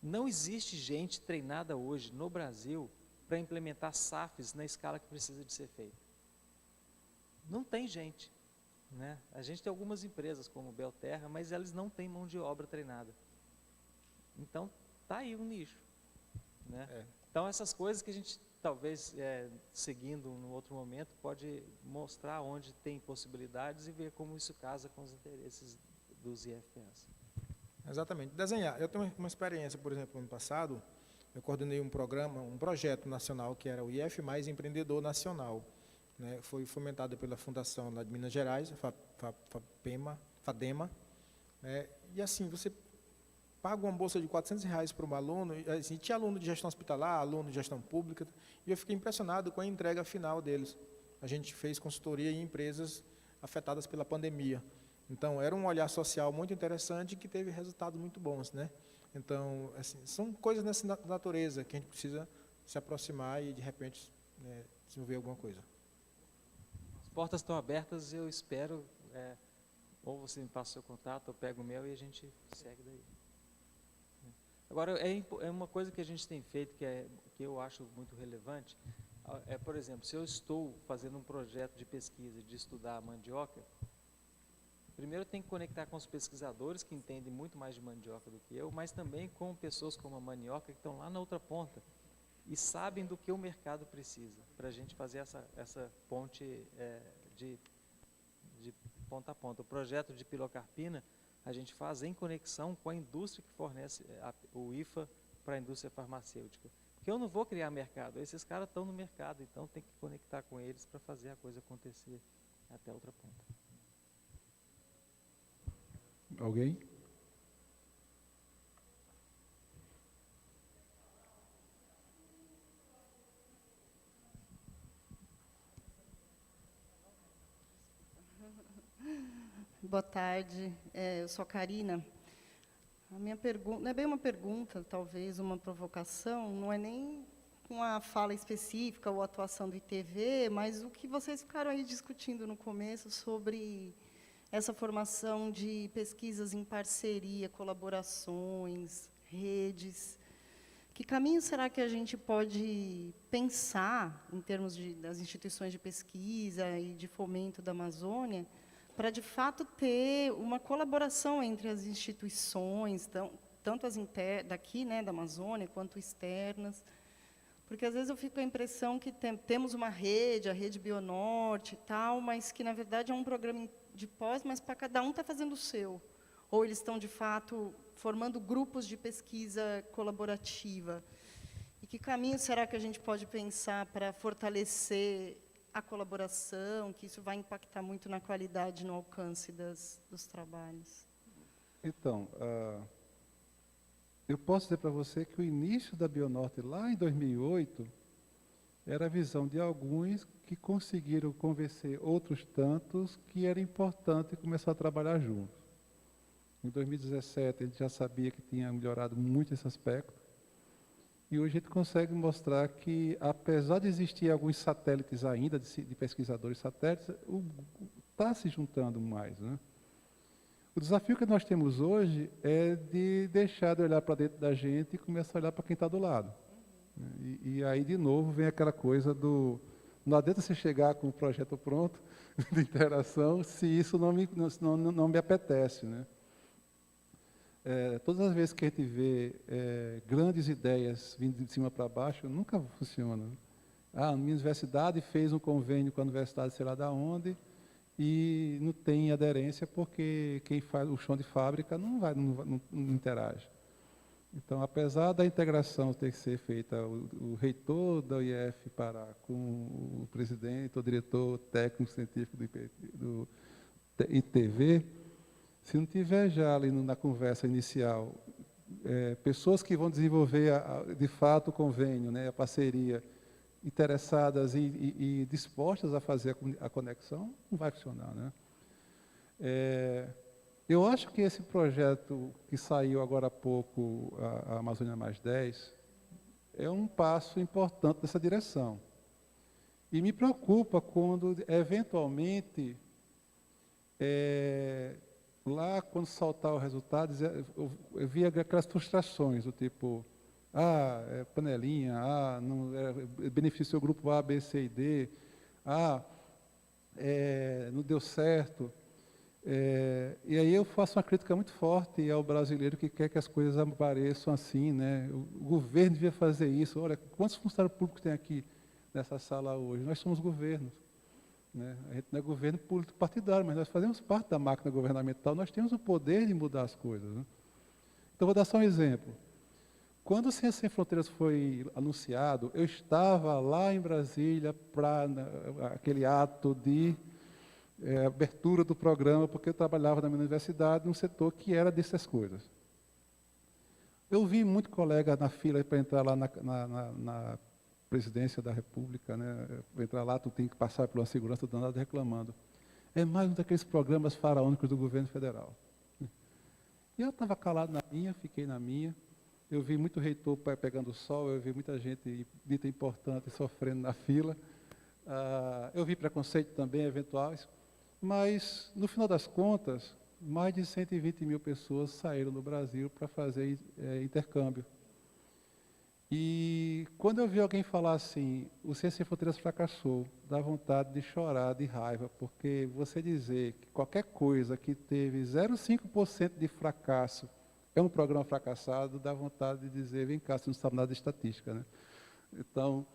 não existe gente treinada hoje no Brasil para implementar SAFs na escala que precisa de ser feita. Não tem gente, né? A gente tem algumas empresas como Belterra, mas elas não têm mão de obra treinada. Então, está aí um nicho, né? Então, essas coisas que a gente, talvez, seguindo no outro momento, pode mostrar onde tem possibilidades e ver como isso casa com os interesses dos IFPAs. Exatamente. Desenhar. Eu tenho uma experiência, por exemplo, no ano passado, eu coordenei um projeto nacional que era o IF Mais Empreendedor Nacional. Né, foi fomentada pela Fundação lá de Minas Gerais, FADEMA, né, e assim, você paga uma bolsa de R$400 para um aluno, e, assim, tinha aluno de gestão hospitalar, aluno de gestão pública, e eu fiquei impressionado com a entrega final deles. A gente fez consultoria em empresas afetadas pela pandemia. Então, era um olhar social muito interessante que teve resultados muito bons, né? Então, assim, são coisas nessa natureza que a gente precisa se aproximar e, de repente, desenvolver alguma coisa. Portas estão abertas, eu espero, ou você me passa o seu contato, eu pego o meu e a gente segue daí. Agora, é uma coisa que a gente tem feito que eu acho muito relevante, por exemplo, se eu estou fazendo um projeto de pesquisa, de estudar a mandioca, primeiro eu tenho que conectar com os pesquisadores que entendem muito mais de mandioca do que eu, mas também com pessoas como a Manioca que estão lá na outra ponta, e sabem do que o mercado precisa, para a gente fazer essa ponte de ponta a ponta. O projeto de pilocarpina, a gente faz em conexão com a indústria que fornece o IFA para a indústria farmacêutica. Porque eu não vou criar mercado, esses caras estão no mercado, então tem que conectar com eles para fazer a coisa acontecer até a outra ponta. Alguém? Boa tarde, eu sou a Karina. A minha pergunta, não é bem uma pergunta, talvez uma provocação, não é nem uma fala específica ou atuação do ITV, mas o que vocês ficaram aí discutindo no começo sobre essa formação de pesquisas em parceria, colaborações, redes. Que caminho será que a gente pode pensar, em termos das instituições de pesquisa e de fomento da Amazônia, para, de fato, ter uma colaboração entre as instituições, tanto as daqui, né, da Amazônia, quanto externas? Porque, às vezes, eu fico com a impressão que temos uma rede, a Rede Bionorte e tal, mas que, na verdade, é um programa de pós, mas para cada um está fazendo o seu. Ou eles estão, de fato, formando grupos de pesquisa colaborativa. E que caminho será que a gente pode pensar para fortalecer a colaboração, que isso vai impactar muito na qualidade e no alcance dos trabalhos? Então, eu posso dizer para você que o início da Bionorte, lá em 2008, era a visão de alguns que conseguiram convencer outros tantos que era importante começar a trabalhar juntos. Em 2017, a gente já sabia que tinha melhorado muito esse aspecto. E hoje a gente consegue mostrar que, apesar de existir alguns satélites ainda, de pesquisadores satélites, está se juntando mais, né? O desafio que nós temos hoje é de deixar de olhar para dentro da gente e começar a olhar para quem está do lado. E aí, de novo, vem aquela coisa do... Não adianta você chegar com o projeto pronto de interação se isso não me apetece, né? Todas as vezes que a gente vê grandes ideias vindo de cima para baixo, nunca funciona. A minha universidade fez um convênio com a universidade sei lá da onde e não tem aderência porque quem faz o chão de fábrica não interage. Então, apesar da integração ter que ser feita, o reitor da UIF Pará com o presidente, o diretor técnico científico do ITV, se não tiver já ali na conversa inicial, pessoas que vão desenvolver de fato o convênio, né, a parceria, interessadas e dispostas a fazer a conexão, não vai funcionar, né? Eu acho que esse projeto que saiu agora há pouco, a Amazônia Mais 10, é um passo importante nessa direção. E me preocupa quando, eventualmente, lá, quando saltar o resultado, eu via aquelas frustrações, do tipo, panelinha, não, beneficiou o grupo A, B, C e D, não deu certo. E aí eu faço uma crítica muito forte ao brasileiro que quer que as coisas apareçam assim, né? O governo devia fazer isso. Olha, quantos funcionários públicos tem aqui nessa sala hoje? Nós somos governos, né? A gente não é governo político partidário, mas nós fazemos parte da máquina governamental, nós temos o poder de mudar as coisas, né? Então, vou dar só um exemplo. Quando o Ciências Sem Fronteiras foi anunciado, eu estava lá em Brasília para aquele ato de abertura do programa, porque eu trabalhava na minha universidade num setor que era dessas coisas. Eu vi muito colega na fila para entrar lá na presidência da República, né? Para entrar lá, tu tem que passar por uma segurança danada reclamando. É mais um daqueles programas faraônicos do governo federal. E eu estava calado na minha, fiquei na minha. Eu vi muito reitor pegando sol, eu vi muita gente dita importante sofrendo na fila. Eu vi preconceito também, eventuais. Mas, no final das contas, mais de 120 mil pessoas saíram do Brasil para fazer intercâmbio. E quando eu vi alguém falar assim, o Ciências Sem Fronteiras fracassou, dá vontade de chorar de raiva, porque você dizer que qualquer coisa que teve 0,5% de fracasso é um programa fracassado, dá vontade de dizer, vem cá, você não sabe nada de estatística, né? Então,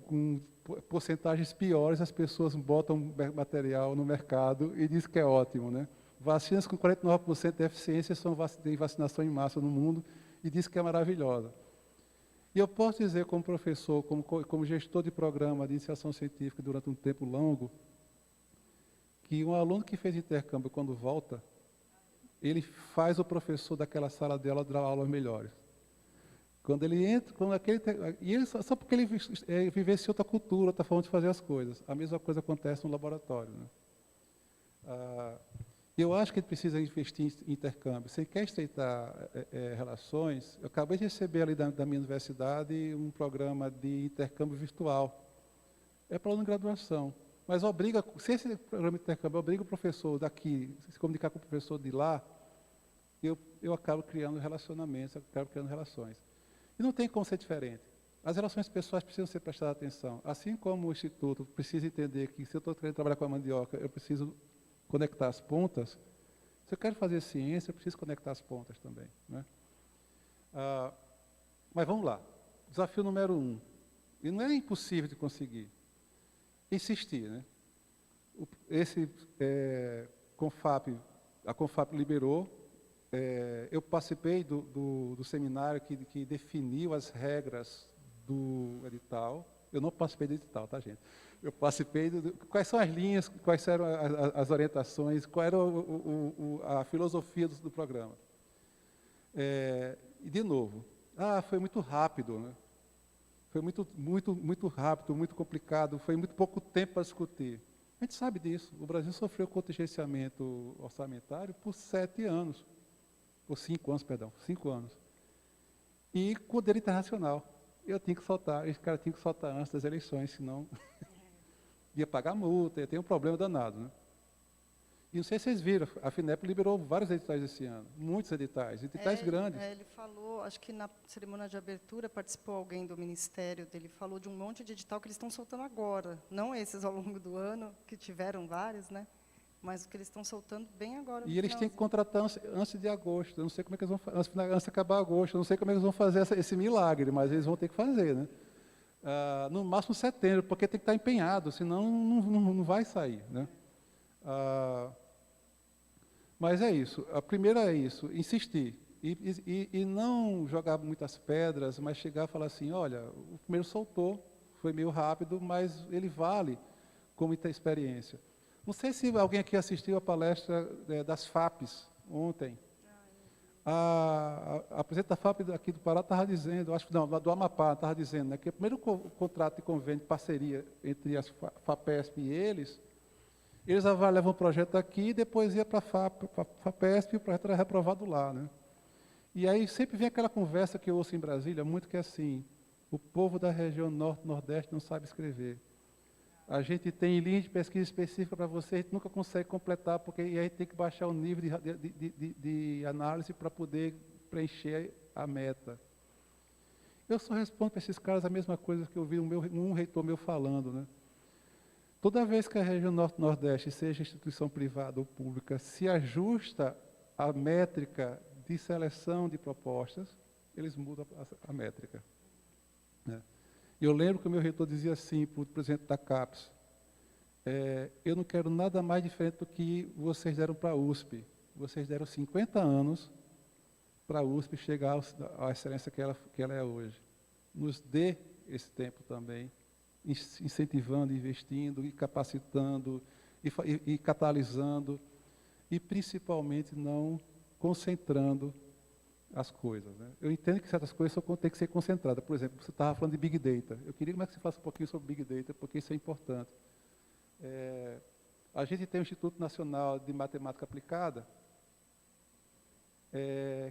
com porcentagens piores, as pessoas botam material no mercado e dizem que é ótimo, né? Vacinas com 49% de eficiência tem vacinação em massa no mundo e diz que é maravilhosa. E eu posso dizer, como professor, como gestor de programa de iniciação científica durante um tempo longo, que um aluno que fez intercâmbio, quando volta, ele faz o professor daquela sala de aula dar aulas melhores. Quando ele entra, e ele, só porque ele vivencia outra cultura, outra forma de fazer as coisas. A mesma coisa acontece no laboratório, né? Eu acho que ele precisa investir em intercâmbio. Se quer estreitar relações, eu acabei de receber ali da minha universidade um programa de intercâmbio virtual. É para aluno de graduação. Mas se esse programa de intercâmbio obriga o professor daqui a se comunicar com o professor de lá, eu acabo criando relacionamentos, acabo criando relações. E não tem como ser diferente. As relações pessoais precisam ser prestadas atenção. Assim como o Instituto precisa entender que, se eu estou querendo trabalhar com a mandioca, eu preciso conectar as pontas. Se eu quero fazer ciência, eu preciso conectar as pontas também, né? Mas vamos lá. Desafio número 1. E não é impossível de conseguir. Insistir, né? A Confap liberou. Eu participei do seminário que definiu as regras do edital. Eu não participei do edital, tá, gente? Eu participei quais são as linhas, quais eram as orientações, qual era a filosofia do programa. E, de novo, foi muito rápido, né? Foi muito rápido, muito complicado, foi muito pouco tempo para discutir. A gente sabe disso. O Brasil sofreu contingenciamento orçamentário por 7 anos. Por 5 anos, perdão, 5 anos. e com o direito internacional. Eu tinha que soltar, esse cara tinha que soltar antes das eleições, senão ia pagar multa, ia ter um problema danado, né? E não sei se vocês viram, a FINEP liberou vários editais esse ano, muitos editais grandes. Ele falou, acho que na cerimônia de abertura participou alguém do Ministério dele, falou de um monte de edital que eles estão soltando agora, não esses ao longo do ano, que tiveram vários, né? Mas o que eles estão soltando bem agora. E eles têm que contratar antes de agosto, eu não sei como é que eles vão fazer, antes de acabar agosto, eu não sei como é que eles vão fazer esse milagre, mas eles vão ter que fazer, né? No máximo setembro, porque tem que estar empenhado, senão não vai sair, né? Mas é isso, a primeira é isso, insistir, e não jogar muitas pedras, mas chegar e falar assim, olha, o primeiro soltou, foi meio rápido, mas ele vale com muita experiência. Não sei se alguém aqui assistiu a palestra das FAPs ontem. A presidente da FAP aqui do Pará estava dizendo, acho que não, do Amapá estava dizendo, né, que o primeiro contrato de convênio de parceria entre as FAPESP e eles avaliavam o projeto aqui e depois ia para a FAPESP e o projeto era reprovado lá, né? E aí sempre vem aquela conversa que eu ouço em Brasília, muito que é assim, o povo da região norte-nordeste não sabe escrever. A gente tem linha de pesquisa específica para você, a gente nunca consegue completar, porque aí a gente tem que baixar o nível de análise para poder preencher a meta. Eu só respondo para esses caras a mesma coisa que eu vi um reitor meu falando, né? Toda vez que a região norte-nordeste, seja instituição privada ou pública, se ajusta à métrica de seleção de propostas, eles mudam a métrica, né? Eu lembro que o meu reitor dizia assim para o presidente da CAPES, eu não quero nada mais diferente do que vocês deram para a USP. Vocês deram 50 anos para a USP chegar à excelência que ela é hoje. Nos dê esse tempo também, incentivando, investindo, e capacitando, e catalisando, e principalmente não concentrando as coisas, né? Eu entendo que certas coisas só têm que ser concentradas. Por exemplo, você estava falando de Big Data. Eu queria que você falasse um pouquinho sobre Big Data, porque isso é importante. A gente tem o Instituto Nacional de Matemática Aplicada,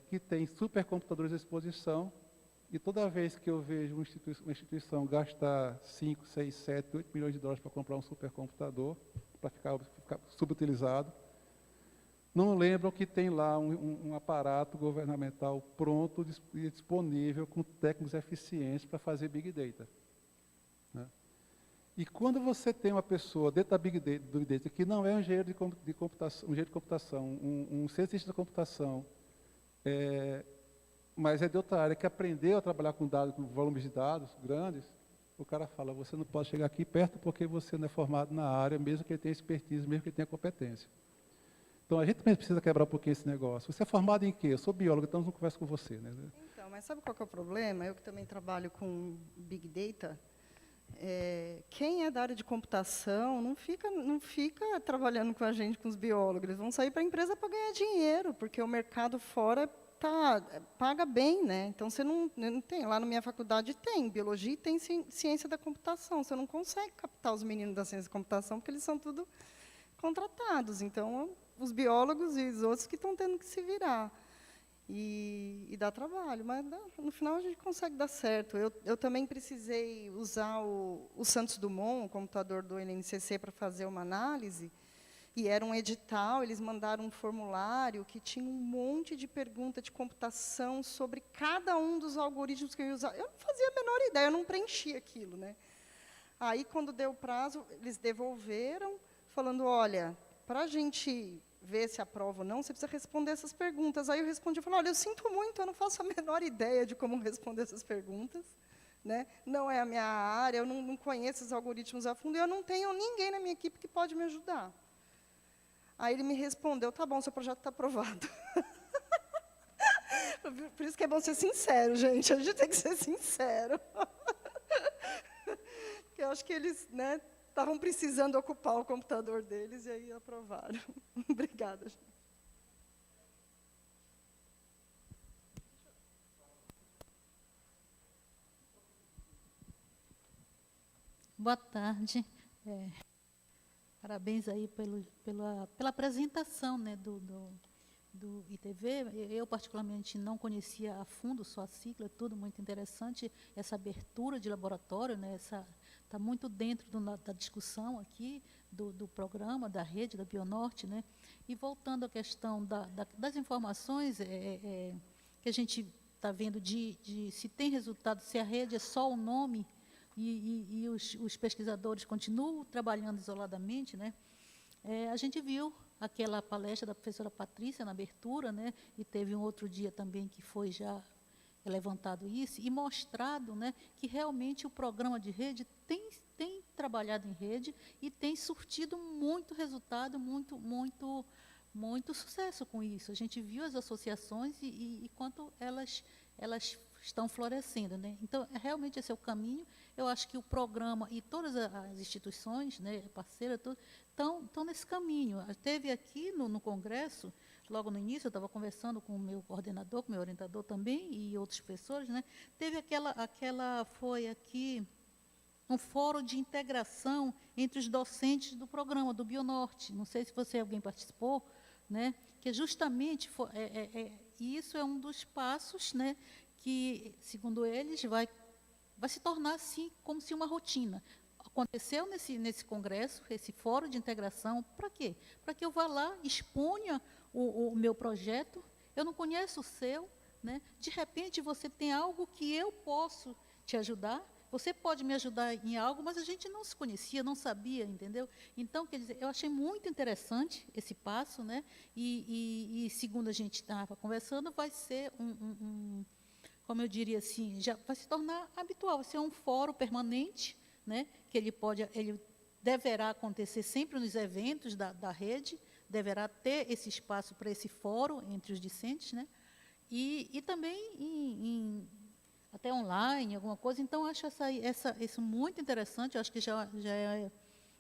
que tem supercomputadores à disposição, e toda vez que eu vejo uma instituição gastar 5, 6, 7, 8 milhões de dólares para comprar um supercomputador, para ficar subutilizado, não lembram que tem lá um aparato governamental pronto e disponível com técnicos eficientes para fazer Big Data, né? E quando você tem uma pessoa dentro da Big Data que não é um engenheiro de computação, um cientista da computação, mas é de outra área, que aprendeu a trabalhar com dados, com volumes de dados grandes, o cara fala, você não pode chegar aqui perto porque você não é formado na área, mesmo que ele tenha expertise, mesmo que ele tenha competência. Então, a gente também precisa quebrar um pouquinho esse negócio. Você é formado em quê? Eu sou biólogo, então eu não converso com você, né? Então, mas sabe qual que é o problema? Eu que também trabalho com Big Data, quem é da área de computação não fica trabalhando com a gente, com os biólogos. Eles vão sair para a empresa para ganhar dinheiro, porque o mercado fora paga bem, né? Então, você não tem. Lá na minha faculdade tem biologia e tem ciência da computação. Você não consegue captar os meninos da ciência da computação, porque eles são tudo contratados. Então, os biólogos e os outros que estão tendo que se virar. E dá trabalho, mas no final a gente consegue dar certo. Eu também precisei usar o Santos Dumont, o computador do INCC, para fazer uma análise, e era um edital, eles mandaram um formulário que tinha um monte de pergunta de computação sobre cada um dos algoritmos que eu ia usar. Eu não fazia a menor ideia, eu não preenchi aquilo, né? Aí, quando deu o prazo, eles devolveram, falando, olha, para a gente ver se aprova ou não, você precisa responder essas perguntas. Aí eu respondi, eu falei, olha, eu sinto muito, eu não faço a menor ideia de como responder essas perguntas, né? Não é a minha área, eu não conheço os algoritmos a fundo, e eu não tenho ninguém na minha equipe que pode me ajudar. Aí ele me respondeu, tá bom, seu projeto está aprovado. Por isso que é bom ser sincero, gente, a gente tem que ser sincero. Porque eu acho que eles, né, estavam precisando ocupar o computador deles e aí aprovaram. Obrigada, gente. Boa tarde. Parabéns aí pela apresentação, né, do ITV. Eu, particularmente, não conhecia a fundo só a sigla, tudo muito interessante, essa abertura de laboratório, né, está muito dentro da discussão aqui, do programa, da rede, da Bionorte. Né, e voltando à questão das informações que a gente está vendo de se tem resultado, se a rede é só o nome e os pesquisadores continuam trabalhando isoladamente, né, a gente viu aquela palestra da professora Patrícia na abertura, né, e teve um outro dia também que foi já levantado isso, e mostrado, né, que realmente o programa de rede tem trabalhado em rede e tem surtido muito resultado, muito sucesso com isso. A gente viu as associações e quanto elas estão florescendo. Né? Então, realmente esse é o caminho. Eu acho que o programa e todas as instituições, né, parceiras, estão nesse caminho. Teve aqui no Congresso, logo no início, eu estava conversando com o meu coordenador, com o meu orientador também, e outros professores, né, teve foi aqui um fórum de integração entre os docentes do programa, do Bionorte. Não sei se alguém participou, né, que justamente, e isso é um dos passos, né, que, segundo eles, vai se tornar, assim, como se uma rotina. Aconteceu nesse congresso, esse fórum de integração, para quê? Para que eu vá lá, exponha o meu projeto, eu não conheço o seu, né? De repente você tem algo que eu posso te ajudar, você pode me ajudar em algo, mas a gente não se conhecia, não sabia, entendeu? Então, quer dizer, eu achei muito interessante esse passo, né? E segundo a gente estava conversando, vai ser como eu diria assim, já vai se tornar habitual, vai ser um fórum permanente, né, que ele deverá acontecer sempre nos eventos da rede, deverá ter esse espaço para esse fórum entre os discentes, né, e também até online, alguma coisa. Então, acho isso muito interessante, acho que já é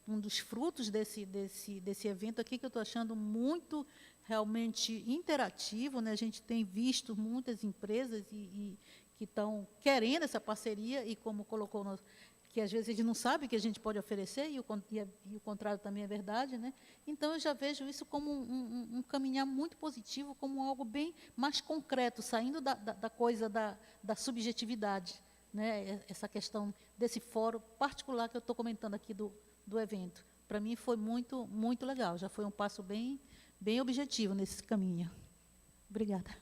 um dos frutos desse evento aqui, que eu estou achando muito realmente interativo, né? A gente tem visto muitas empresas que estão querendo essa parceria, e como colocou, que às vezes eles não sabem que a gente pode oferecer, e o contrário também é verdade. Né? Então, eu já vejo isso como um caminhar muito positivo, como algo bem mais concreto, saindo da coisa da subjetividade. Né? Essa questão desse fórum particular que eu estou comentando aqui do evento. Para mim foi muito, muito legal, já foi um passo bem objetivo nesse caminho. Obrigada.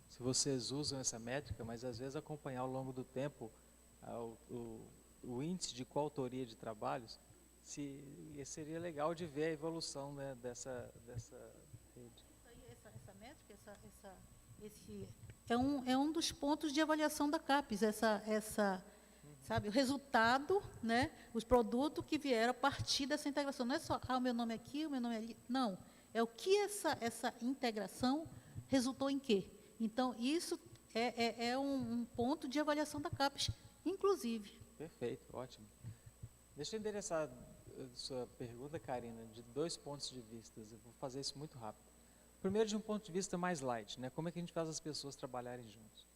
Se vocês usam essa métrica, mas às vezes acompanhar ao longo do tempo o índice de coautoria de trabalhos, seria legal de ver a evolução, né, dessa rede. Essa métrica, esse é um dos pontos de avaliação da CAPES, sabe, o resultado, né, os produtos que vieram a partir dessa integração. Não é só, o meu nome é aqui, o meu nome é ali. Não, é o que essa integração resultou em quê? Então, isso é um ponto de avaliação da CAPES, inclusive. Perfeito, ótimo. Deixa eu endereçar a sua pergunta, Karina, de 2 pontos de vista. Eu vou fazer isso muito rápido. Primeiro, de um ponto de vista mais light, né? Como é que a gente faz as pessoas trabalharem juntos?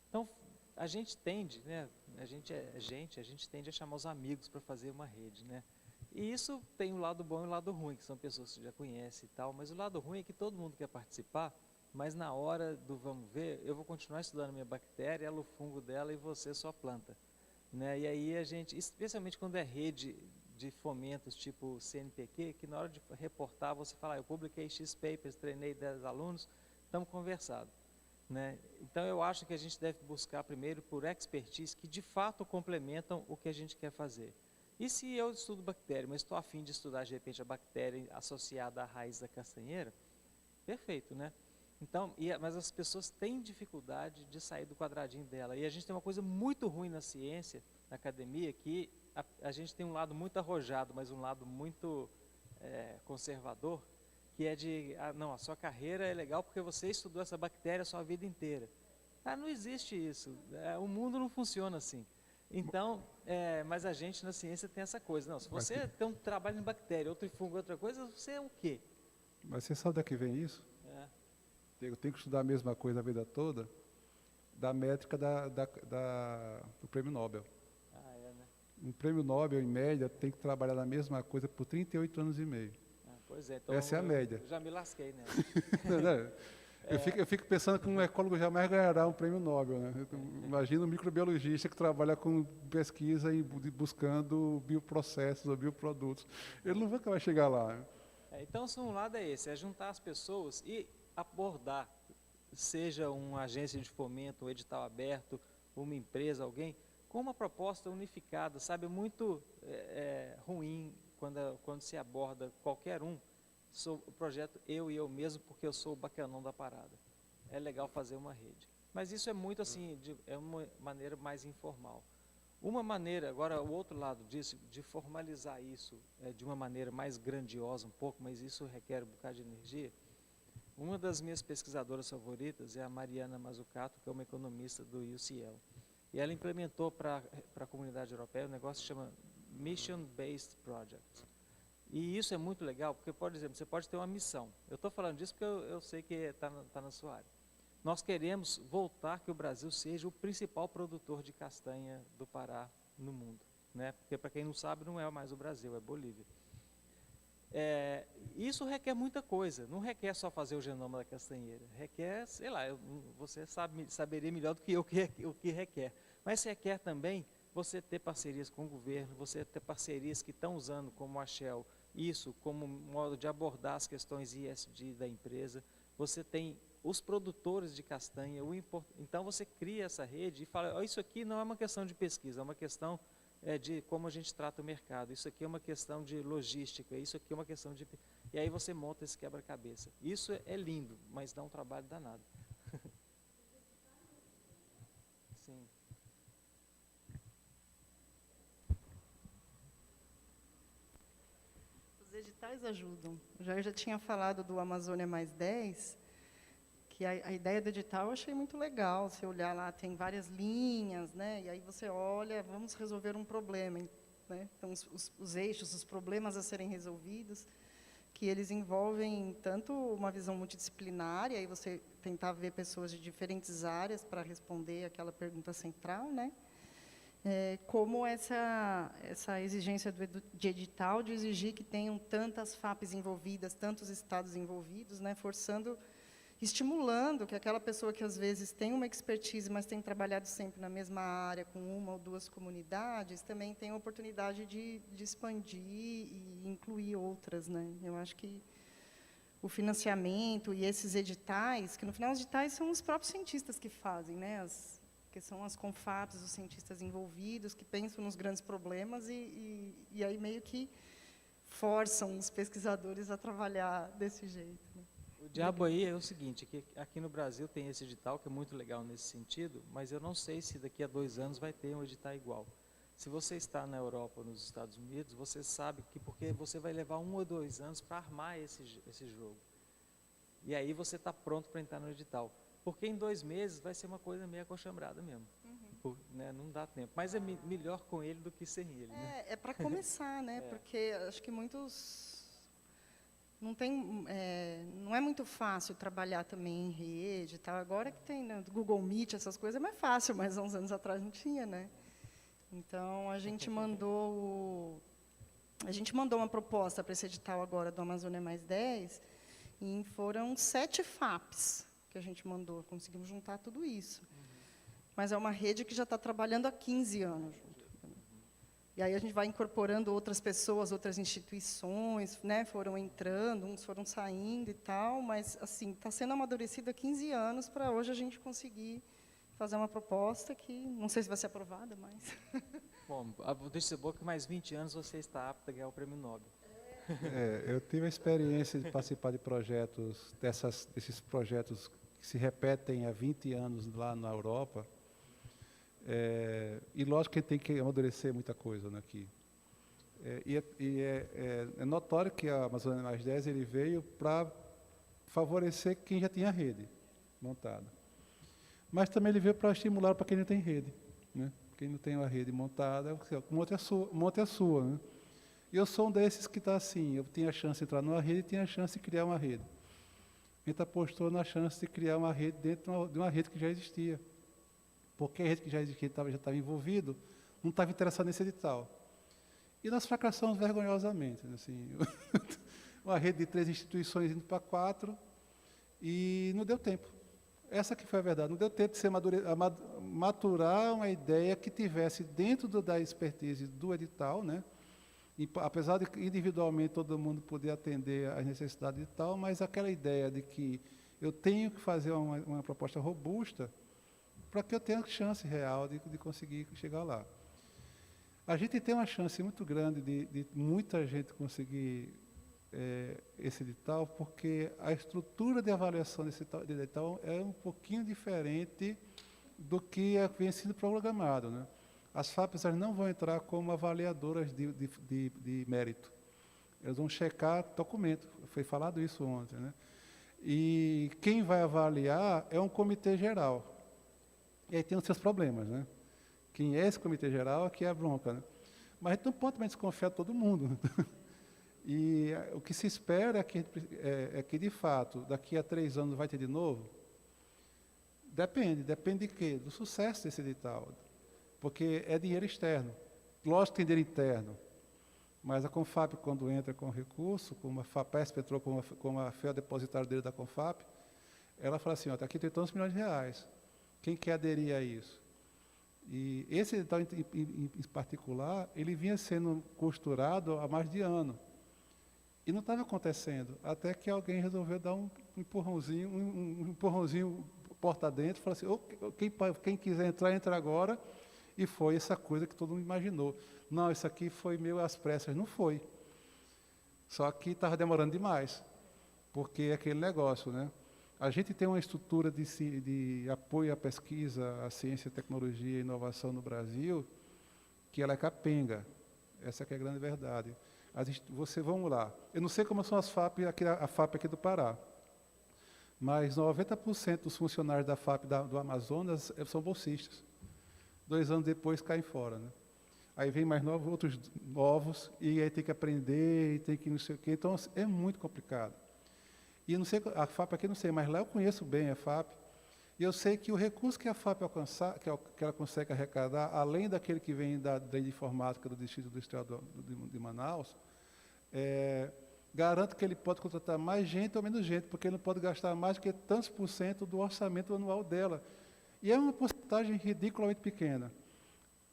Então, a gente tende, né? A gente tende a chamar os amigos para fazer uma rede, né? E isso tem um lado bom e um lado ruim, que são pessoas que já conhecem e tal, mas o lado ruim é que todo mundo quer participar, mas na hora do vamos ver, eu vou continuar estudando a minha bactéria, ela o fungo dela e você só a planta. Né? E aí a gente, especialmente quando é rede de fomentos tipo CNPq, que na hora de reportar você fala, eu publiquei X papers, treinei 10 alunos, estamos conversando. Né? Então eu acho que a gente deve buscar primeiro por expertise que de fato complementam o que a gente quer fazer. E se eu estudo bactéria, mas estou a fim de estudar de repente a bactéria associada à raiz da castanheira, perfeito, né? Então, mas as pessoas têm dificuldade de sair do quadradinho dela. E a gente tem uma coisa muito ruim na ciência, na academia, que a gente tem um lado muito arrojado, mas um lado muito conservador, que é de, não, a sua carreira é legal porque você estudou essa bactéria a sua vida inteira. Não existe isso. O mundo não funciona assim. Então, mas a gente na ciência tem essa coisa. Não, se você tem um trabalho em bactéria, outro em fungo, outra coisa, você é o quê? Mas você sabe daqui vem isso? Eu tenho que estudar a mesma coisa a vida toda, da métrica do prêmio Nobel. Né? Um prêmio Nobel, em média, tem que trabalhar na mesma coisa por 38 anos e meio. Pois é, então Essa é a média. eu já me lasquei, né? Eu fico pensando que um ecólogo jamais ganhará um prêmio Nobel, né? Imagina um microbiologista que trabalha com pesquisa e buscando bioprocessos ou bioprodutos. Ele nunca vai chegar lá. Né? Então, um lado é esse, é juntar as pessoas e abordar, seja uma agência de fomento, um edital aberto, uma empresa, alguém, com uma proposta unificada, sabe? Muito ruim quando se aborda qualquer um, o projeto eu e eu mesmo, porque eu sou o bacanão da parada. É legal fazer uma rede. Mas isso é muito assim, é uma maneira mais informal. Uma maneira, agora o outro lado disso, de formalizar isso de uma maneira mais grandiosa um pouco, mas isso requer um bocado de energia. Uma das minhas pesquisadoras favoritas é a Mariana Mazzucato, que é uma economista do UCL. E ela implementou para a comunidade europeia um negócio que chama Mission Based Project. E isso é muito legal, porque, por exemplo, você pode ter uma missão. Eu estou falando disso porque eu sei que está na sua área. Nós queremos voltar que o Brasil seja o principal produtor de castanha do Pará no mundo. Né? Porque, para quem não sabe, não é mais o Brasil, é Bolívia. Isso requer muita coisa, não requer só fazer o genoma da castanheira. Requer, sei lá, você saberia melhor do que eu o que requer. Mas requer também você ter parcerias com o governo, você ter parcerias que estão usando, como a Shell, isso como modo de abordar as questões ESG da empresa. Você tem os produtores de castanha, então você cria essa rede e fala, oh, isso aqui não é uma questão de pesquisa, é uma questão de como a gente trata o mercado, isso aqui é uma questão de logística, isso aqui é uma questão de... E aí você monta esse quebra-cabeça. Isso é lindo, mas dá um trabalho danado. Sim. Os editais ajudam. Eu já tinha falado do Amazônia Mais 10, que a ideia do edital eu achei muito legal. Você olhar lá, tem várias linhas, né? E aí você olha, vamos resolver um problema. Né? Então, os eixos, os problemas a serem resolvidos, que eles envolvem tanto uma visão multidisciplinar, e aí você tentar ver pessoas de diferentes áreas para responder aquela pergunta central, né? Como essa exigência de edital, de exigir que tenham tantas FAPs envolvidas, tantos estados envolvidos, né? Estimulando que aquela pessoa que, às vezes, tem uma expertise, mas tem trabalhado sempre na mesma área, com uma ou duas comunidades, também tem a oportunidade de expandir e incluir outras. Né? Eu acho que o financiamento e esses editais, que, no final, os editais são os próprios cientistas que fazem, né? Que são as CONFAPs, os cientistas envolvidos, que pensam nos grandes problemas e aí meio que forçam os pesquisadores a trabalhar desse jeito. Né? O diabo aí é o seguinte, que aqui no Brasil tem esse edital, que é muito legal nesse sentido, mas eu não sei se daqui a 2 anos vai ter um edital igual. Se você está na Europa ou nos Estados Unidos, você sabe que porque você vai levar 1 ou 2 anos para armar esse jogo. E aí você está pronto para entrar no edital. Porque em 2 meses vai ser uma coisa meio acochambrada mesmo. Né, não dá tempo. Mas é melhor com ele do que sem ele. Né? É para começar, né? Porque acho que muitos... Não é muito fácil trabalhar também em rede. Tá? Agora que tem, né, Google Meet, essas coisas, é mais fácil, mas há uns anos atrás não tinha. Né? Então, a gente mandou uma proposta para esse edital agora do Amazônia Mais 10, e foram 7 FAPs que a gente mandou, conseguimos juntar tudo isso. Mas é uma rede que já está trabalhando há 15 anos. E aí a gente vai incorporando outras pessoas, outras instituições, né, foram entrando, uns foram saindo e tal, mas assim, está sendo amadurecido há 15 anos para hoje a gente conseguir fazer uma proposta que, não sei se vai ser aprovada, mas... Bom, deixa eu dizer que mais 20 anos você está apto a ganhar o prêmio Nobel. Eu tive a experiência de participar de projetos, desses projetos que se repetem há 20 anos lá na Europa. E lógico que tem que amadurecer muita coisa, né, aqui. É notório que a Amazônia Mais 10 ele veio para favorecer quem já tinha rede montada. Mas também ele veio para estimular para quem não tem rede. Né? Quem não tem uma rede montada, monte a sua. Né? E eu sou um desses que está assim, eu tinha a chance de entrar numa rede e tinha a chance de criar uma rede. A gente apostou na chance de criar uma rede dentro de uma rede que já existia. Porque a rede que já existia já estava envolvido, não estava interessado nesse edital. E nós fracassamos vergonhosamente. Assim, uma rede de 3 instituições indo para 4, e não deu tempo. Essa que foi a verdade, não deu tempo de maturar uma ideia que tivesse dentro da expertise do edital, né? E, apesar de individualmente todo mundo poder atender às necessidades e tal, mas aquela ideia de que eu tenho que fazer uma proposta robusta para que eu tenha chance real de conseguir chegar lá. A gente tem uma chance muito grande de muita gente conseguir esse edital, porque a estrutura de avaliação desse edital é um pouquinho diferente do que vem sendo programado, né? As FAPs não vão entrar como avaliadoras de mérito. Elas vão checar documento. Foi falado isso ontem, né? E quem vai avaliar é um comitê geral. E aí tem os seus problemas, né? Quem é esse comitê geral, aqui é a bronca, né? Mas a gente não pode também desconfiar de todo mundo, né? E o que se espera é que, de fato, daqui a 3 anos vai ter de novo? Depende de quê? Do sucesso desse edital. Porque é dinheiro externo. Lógico que tem dinheiro interno, mas a Confap, quando entra com recurso, como a FAPESP entrou como a FEA depositário dele da Confap, ela fala assim, aqui tem tantos milhões de reais. Quem quer aderir a isso? E esse edital em particular, ele vinha sendo costurado há mais de ano. E não estava acontecendo, até que alguém resolveu dar um empurrãozinho porta dentro, falou assim, quem quiser entrar, entra agora, e foi essa coisa que todo mundo imaginou. Não, isso aqui foi meio às pressas, não foi. Só que estava demorando demais, porque é aquele negócio, né? A gente tem uma estrutura de apoio à pesquisa, à ciência, tecnologia e inovação no Brasil, que ela é capenga. Essa que é a grande verdade. Vamos lá. Eu não sei como são as FAP, a FAP aqui do Pará, mas 90% dos funcionários da FAP do Amazonas são bolsistas. 2 anos depois caem fora, né? Aí vem mais outros novos, e aí tem que aprender, e tem que não sei o quê. Então, é muito complicado. E não sei, a FAP aqui não sei, mas lá eu conheço bem a FAP, e eu sei que o recurso que a FAP alcançar, que ela consegue arrecadar, além daquele que vem da de informática do Distrito Industrial de Manaus, garanto que ele pode contratar mais gente ou menos gente, porque ele não pode gastar mais do que tantos % do orçamento anual dela. E é uma porcentagem ridiculamente pequena.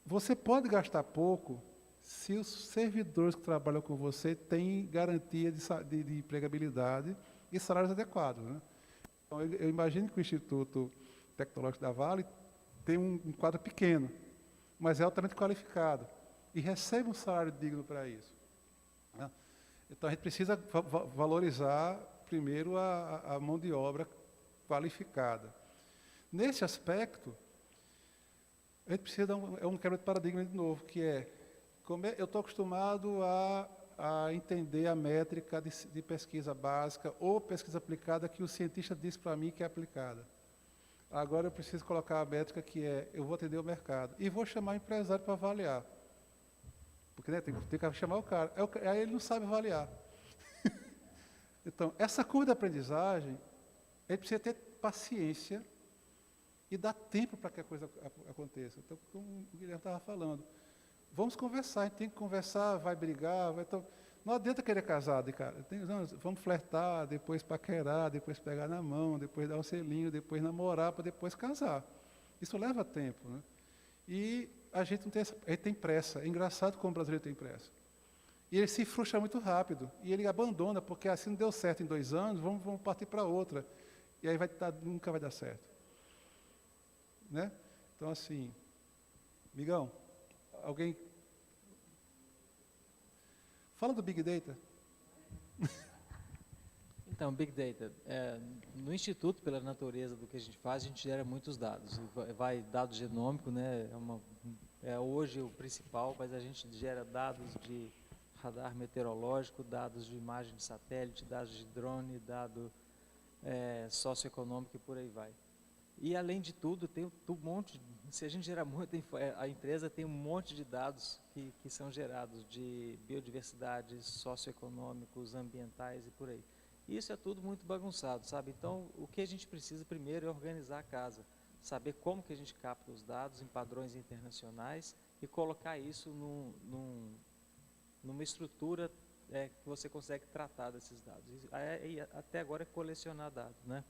Você pode gastar pouco se os servidores que trabalham com você têm garantia de empregabilidade e salários adequados, né? Então, eu imagino que o Instituto Tecnológico da Vale tem um quadro pequeno, mas é altamente qualificado e recebe um salário digno para isso, né? Então, a gente precisa valorizar, primeiro, a mão de obra qualificada. Nesse aspecto, a gente precisa dar um quebra de paradigma de novo, que eu estou acostumado a entender a métrica de pesquisa básica ou pesquisa aplicada que o cientista diz para mim que é aplicada. Agora eu preciso colocar a métrica que eu vou atender o mercado e vou chamar o empresário para avaliar. Porque, né, tem que chamar o cara. Aí ele não sabe avaliar. Então, essa curva de aprendizagem, a gente precisa ter paciência e dar tempo para que a coisa aconteça. Então, como o Guilherme estava falando, vamos conversar, a gente tem que conversar, vai brigar, então, não adianta querer casar, cara. Vamos flertar, depois paquerar, depois pegar na mão, depois dar um selinho, depois namorar, para depois casar. Isso leva tempo, né? E a gente não tem a gente tem pressa. É engraçado como o brasileiro tem pressa. E ele se frustra muito rápido, e ele abandona, porque assim não deu certo em 2 anos, vamos partir para outra. E aí nunca vai dar certo. Né? Então, assim, amigão, alguém fala do Big Data. Então, Big Data, no Instituto, pela natureza do que a gente faz, a gente gera muitos dados. Vai dado genômico, né, é hoje o principal, mas a gente gera dados de radar meteorológico, dados de imagem de satélite, dados de drone, dado socioeconômico e por aí vai. E, além de tudo, tem um monte, se a gente gerar muito, a empresa tem um monte de dados que são gerados de biodiversidade, socioeconômicos, ambientais e por aí. Isso é tudo muito bagunçado, sabe? Então, o que a gente precisa primeiro é organizar a casa, saber como que a gente capta os dados em padrões internacionais e colocar isso numa estrutura que você consegue tratar desses dados. E até agora é colecionar dados, né?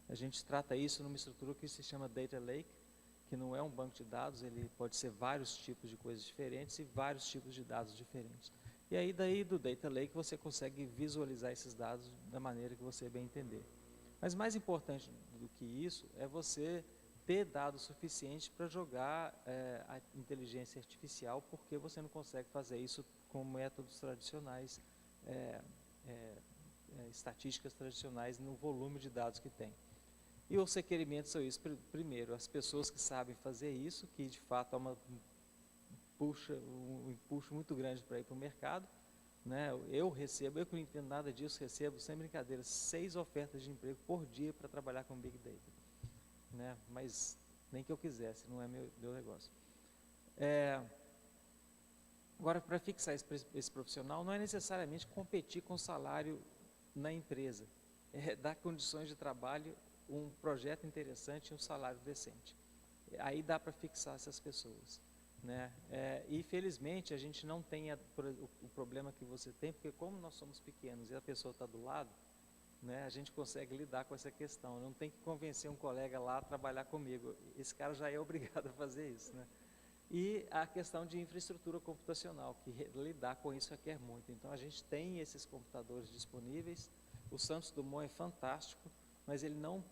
A gente trata isso numa estrutura que se chama Data Lake, que não é um banco de dados, ele pode ser vários tipos de coisas diferentes e vários tipos de dados diferentes. E aí, daí do Data Lake, você consegue visualizar esses dados da maneira que você bem entender. Mas mais importante do que isso é você ter dados suficientes para jogar a inteligência artificial, porque você não consegue fazer isso com métodos tradicionais, estatísticas tradicionais, no volume de dados que tem. E os requerimentos são isso. Primeiro, as pessoas que sabem fazer isso, que de fato há um impulso muito grande para ir para o mercado. Né? Eu que não entendo nada disso, recebo, sem brincadeira, 6 ofertas de emprego por dia para trabalhar com Big Data. Né? Mas nem que eu quisesse, não é meu negócio. Agora, para fixar esse profissional, não é necessariamente competir com o salário na empresa. É dar condições de trabalho, um projeto interessante e um salário decente. Aí dá para fixar essas pessoas. Né? E felizmente a gente não tem o problema que você tem, porque como nós somos pequenos e a pessoa está do lado, né, a gente consegue lidar com essa questão. Não tem que convencer um colega lá a trabalhar comigo. Esse cara já é obrigado a fazer isso. Né? E a questão de infraestrutura computacional, que lidar com isso requer muito. Então a gente tem esses computadores disponíveis. O Santos Dumont é fantástico, mas ele não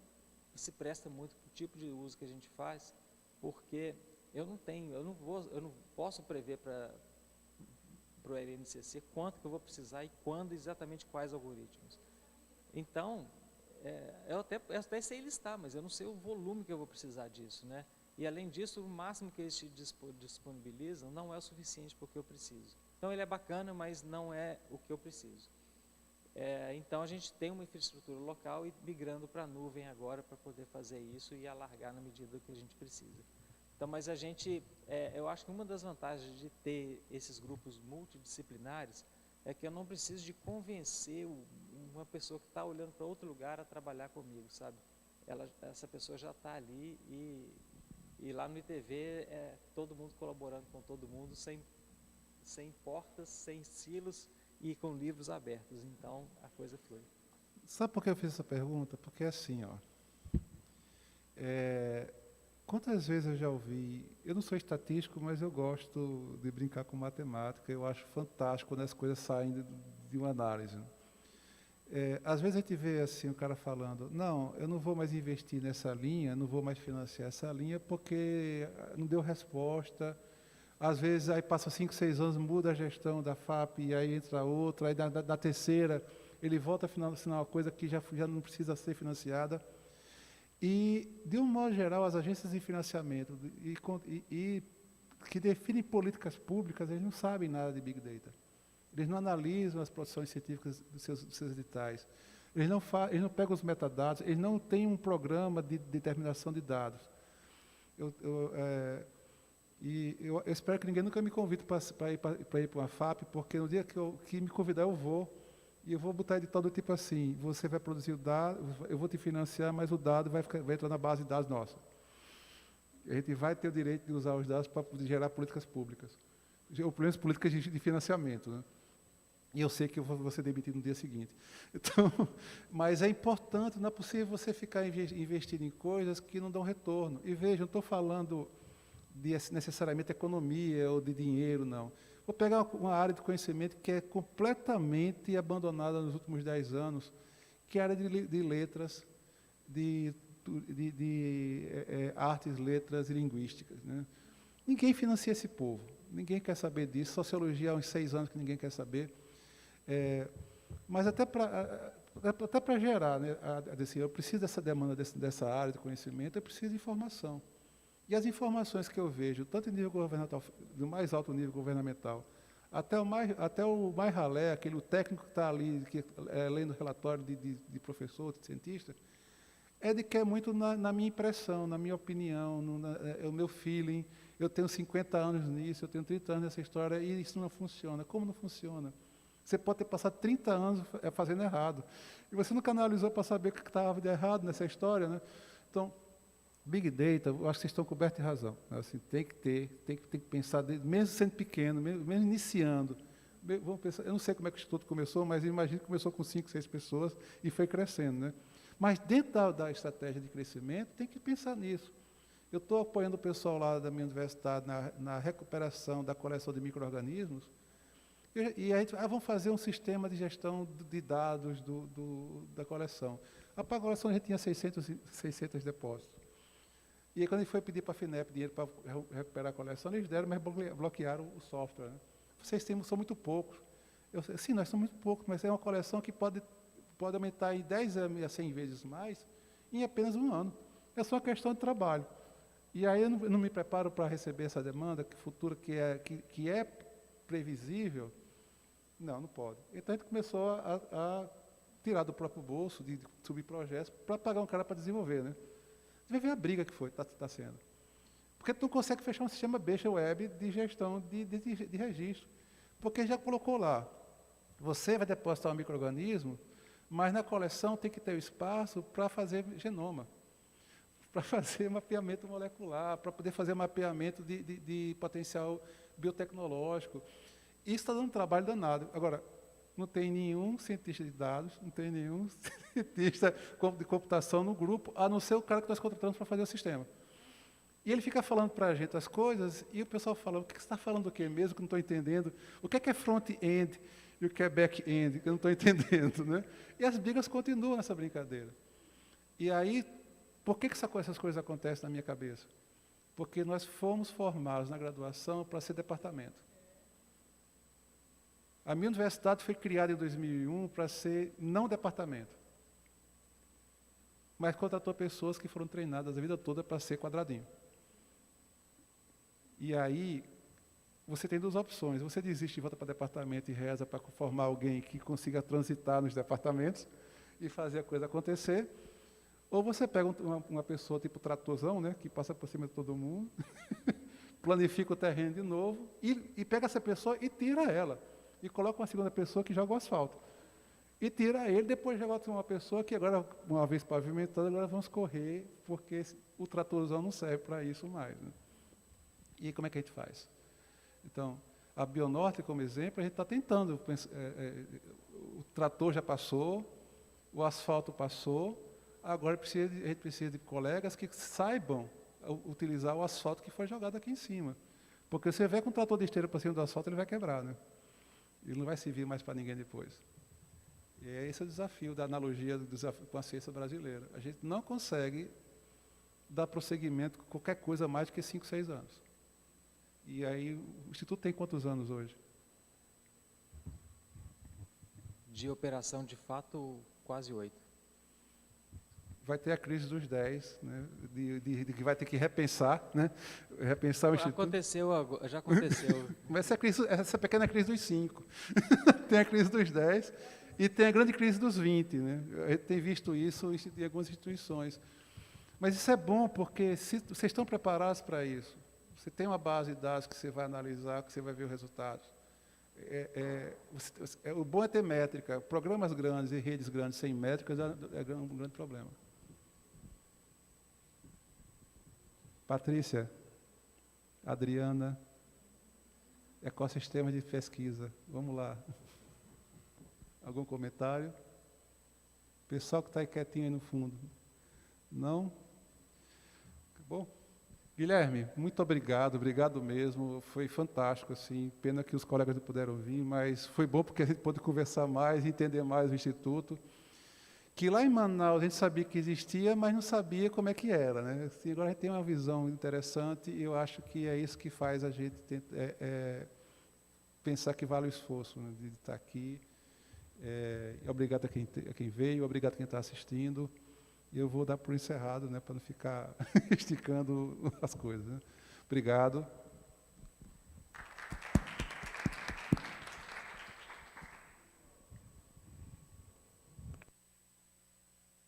se presta muito para o tipo de uso que a gente faz, porque eu não posso prever para o LNCC quanto que eu vou precisar e quando, exatamente quais algoritmos. Então, eu até sei listar, mas eu não sei o volume que eu vou precisar disso, né? E além disso, o máximo que eles te disponibilizam não é o suficiente para o que eu preciso. Então ele é bacana, mas não é o que eu preciso. Então a gente tem uma infraestrutura local e migrando para a nuvem agora para poder fazer isso e alargar na medida que a gente precisa. Então, mas a gente, eu acho que uma das vantagens de ter esses grupos multidisciplinares é que eu não preciso de convencer uma pessoa que está olhando para outro lugar a trabalhar comigo, sabe? Essa pessoa já está ali e lá no ITV todo mundo colaborando com todo mundo, sem portas, sem silos e com livros abertos. Então, a coisa flui. Sabe por que eu fiz essa pergunta? Porque assim, ó, quantas vezes eu já ouvi, eu não sou estatístico, mas eu gosto de brincar com matemática, eu acho fantástico quando as coisas saem de uma análise. Às vezes a gente vê assim, o cara falando, não, eu não vou mais investir nessa linha, não vou mais financiar essa linha porque não deu resposta. Às vezes aí passa 5, 6 anos, muda a gestão da FAP e aí entra outra, aí da terceira ele volta a financiar uma coisa que já não precisa ser financiada. E, de um modo geral, as agências de financiamento e que definem políticas públicas, eles não sabem nada de Big Data. Eles não analisam as produções científicas dos seus editais. Eles não pegam os metadados, eles não têm um programa de determinação de dados. Eu espero que ninguém nunca me convide para ir para uma FAP, porque no dia que me convidar eu vou. E eu vou botar edital do tipo assim, você vai produzir o dado, eu vou te financiar, mas o dado vai entrar na base de dados nossa. A gente vai ter o direito de usar os dados para gerar políticas públicas. Ou pelo menos políticas de financiamento. Né? E eu sei que eu vou ser demitido no dia seguinte. Então, mas é importante, não é possível você ficar investindo em coisas que não dão retorno. E veja, não estou falando de necessariamente economia ou de dinheiro, não. Vou pegar uma área de conhecimento que é completamente abandonada nos últimos 10 anos, que é a área de letras, de artes, letras e linguísticas. Né? Ninguém financia esse povo, ninguém quer saber disso. Sociologia há uns 6 anos que ninguém quer saber. Mas até para gerar, né, eu preciso dessa demanda dessa área de conhecimento, eu preciso de informação. E as informações que eu vejo, tanto em nível governamental, do mais alto nível governamental, até o mais ralé, aquele técnico que está ali, lendo relatório de professor, de cientista, é de que é muito na minha impressão, na minha opinião, o meu feeling. Eu tenho 50 anos nisso, eu tenho 30 anos nessa história, e isso não funciona. Como não funciona? Você pode ter passado 30 anos fazendo errado. E você nunca analisou para saber o que estava de errado nessa história. Né? Então, Big Data, eu acho que vocês estão cobertos de razão. Assim, tem que pensar, mesmo sendo pequeno, mesmo iniciando, Vamos pensar, eu não sei como é que o Instituto começou, mas imagino que começou com 5, 6 pessoas e foi crescendo, né? Mas dentro da estratégia de crescimento, tem que pensar nisso. Eu estou apoiando o pessoal lá da minha universidade na recuperação da coleção de micro-organismos, e aí vamos fazer um sistema de gestão de dados da coleção. A coleção a gente tinha 600 depósitos. E aí, quando a gente foi pedir para a FINEP dinheiro para recuperar a coleção, eles deram, mas bloquearam o software. Né? Vocês são muito poucos. Sim, nós somos muito poucos, mas é uma coleção que pode aumentar em 10 a 100 vezes mais em apenas um ano. É só uma questão de trabalho. E aí eu não me preparo para receber essa demanda futura que é previsível. Não pode. Então a gente começou a tirar do próprio bolso, de subir projetos, para pagar um cara para desenvolver. Né? Você vai ver a briga que está sendo. Porque tu não consegue fechar um sistema besta web de gestão de registro. Porque já colocou lá. Você vai depositar um micro-organismo, mas na coleção tem que ter o espaço para fazer genoma, para fazer mapeamento molecular, para poder fazer mapeamento de potencial biotecnológico. Isso está dando um trabalho danado. Agora, não tem nenhum cientista de dados, não tem nenhum cientista de computação no grupo, a não ser o cara que nós contratamos para fazer o sistema. E ele fica falando para a gente as coisas, e o pessoal fala, o que você está falando do quê mesmo, que eu não estou entendendo? O que é front-end e o que é back-end, que eu não estou entendendo? Né? E as brigas continuam nessa brincadeira. E aí, por que essas coisas acontecem na minha cabeça? Porque nós fomos formados na graduação para ser departamento. A minha universidade foi criada em 2001 para ser não departamento. Mas contratou pessoas que foram treinadas a vida toda para ser quadradinho. E aí, você tem duas opções. Você desiste e volta para departamento e reza para formar alguém que consiga transitar nos departamentos e fazer a coisa acontecer. Ou você pega uma pessoa tipo tratorzão, né, que passa por cima de todo mundo, planifica o terreno de novo e pega essa pessoa e tira ela. E coloca uma segunda pessoa que joga o asfalto. E tira ele, depois joga uma pessoa que agora, uma vez pavimentando, agora vamos correr, porque o tratorzão não serve para isso mais. Né? E como é que a gente faz? Então, a Bionorte, como exemplo, a gente está tentando. O trator já passou, o asfalto passou, agora a gente precisa de colegas que saibam utilizar o asfalto que foi jogado aqui em cima. Porque se você vier com o trator de esteira para cima do asfalto, ele vai quebrar, né? Ele não vai servir mais para ninguém depois. E esse é o desafio da analogia com a ciência brasileira. A gente não consegue dar prosseguimento com qualquer coisa mais do que 5, 6 anos. E aí, o Instituto tem quantos anos hoje? De operação, de fato, quase 8. Vai ter a crise dos 10, né? de que vai ter que repensar, né? Repensar o Instituto. Já aconteceu. Mas essa pequena crise dos 5. Tem a crise dos 10 e tem a grande crise dos 20. Né? A gente tem visto isso em algumas instituições. Mas isso é bom, porque se vocês estão preparados para isso, você tem uma base de dados que você vai analisar, que você vai ver os resultados. O bom é ter métrica. Programas grandes e redes grandes sem métricas é um grande problema. Patrícia, Adriana, ecossistema de pesquisa. Vamos lá. Algum comentário? Pessoal que está aí quietinho aí no fundo. Não? Bom. Guilherme, muito obrigado mesmo. Foi fantástico, assim. Pena que os colegas não puderam vir, mas foi bom porque a gente pôde conversar mais, entender mais o Instituto. Que lá em Manaus a gente sabia que existia, mas não sabia como é que era. Né? Assim, agora a gente tem uma visão interessante e eu acho que é isso que faz a gente pensar que vale o esforço, né, de estar aqui. Obrigado a quem veio, obrigado a quem está assistindo. Eu vou dar por encerrado, né, para não ficar esticando as coisas. Né? Obrigado.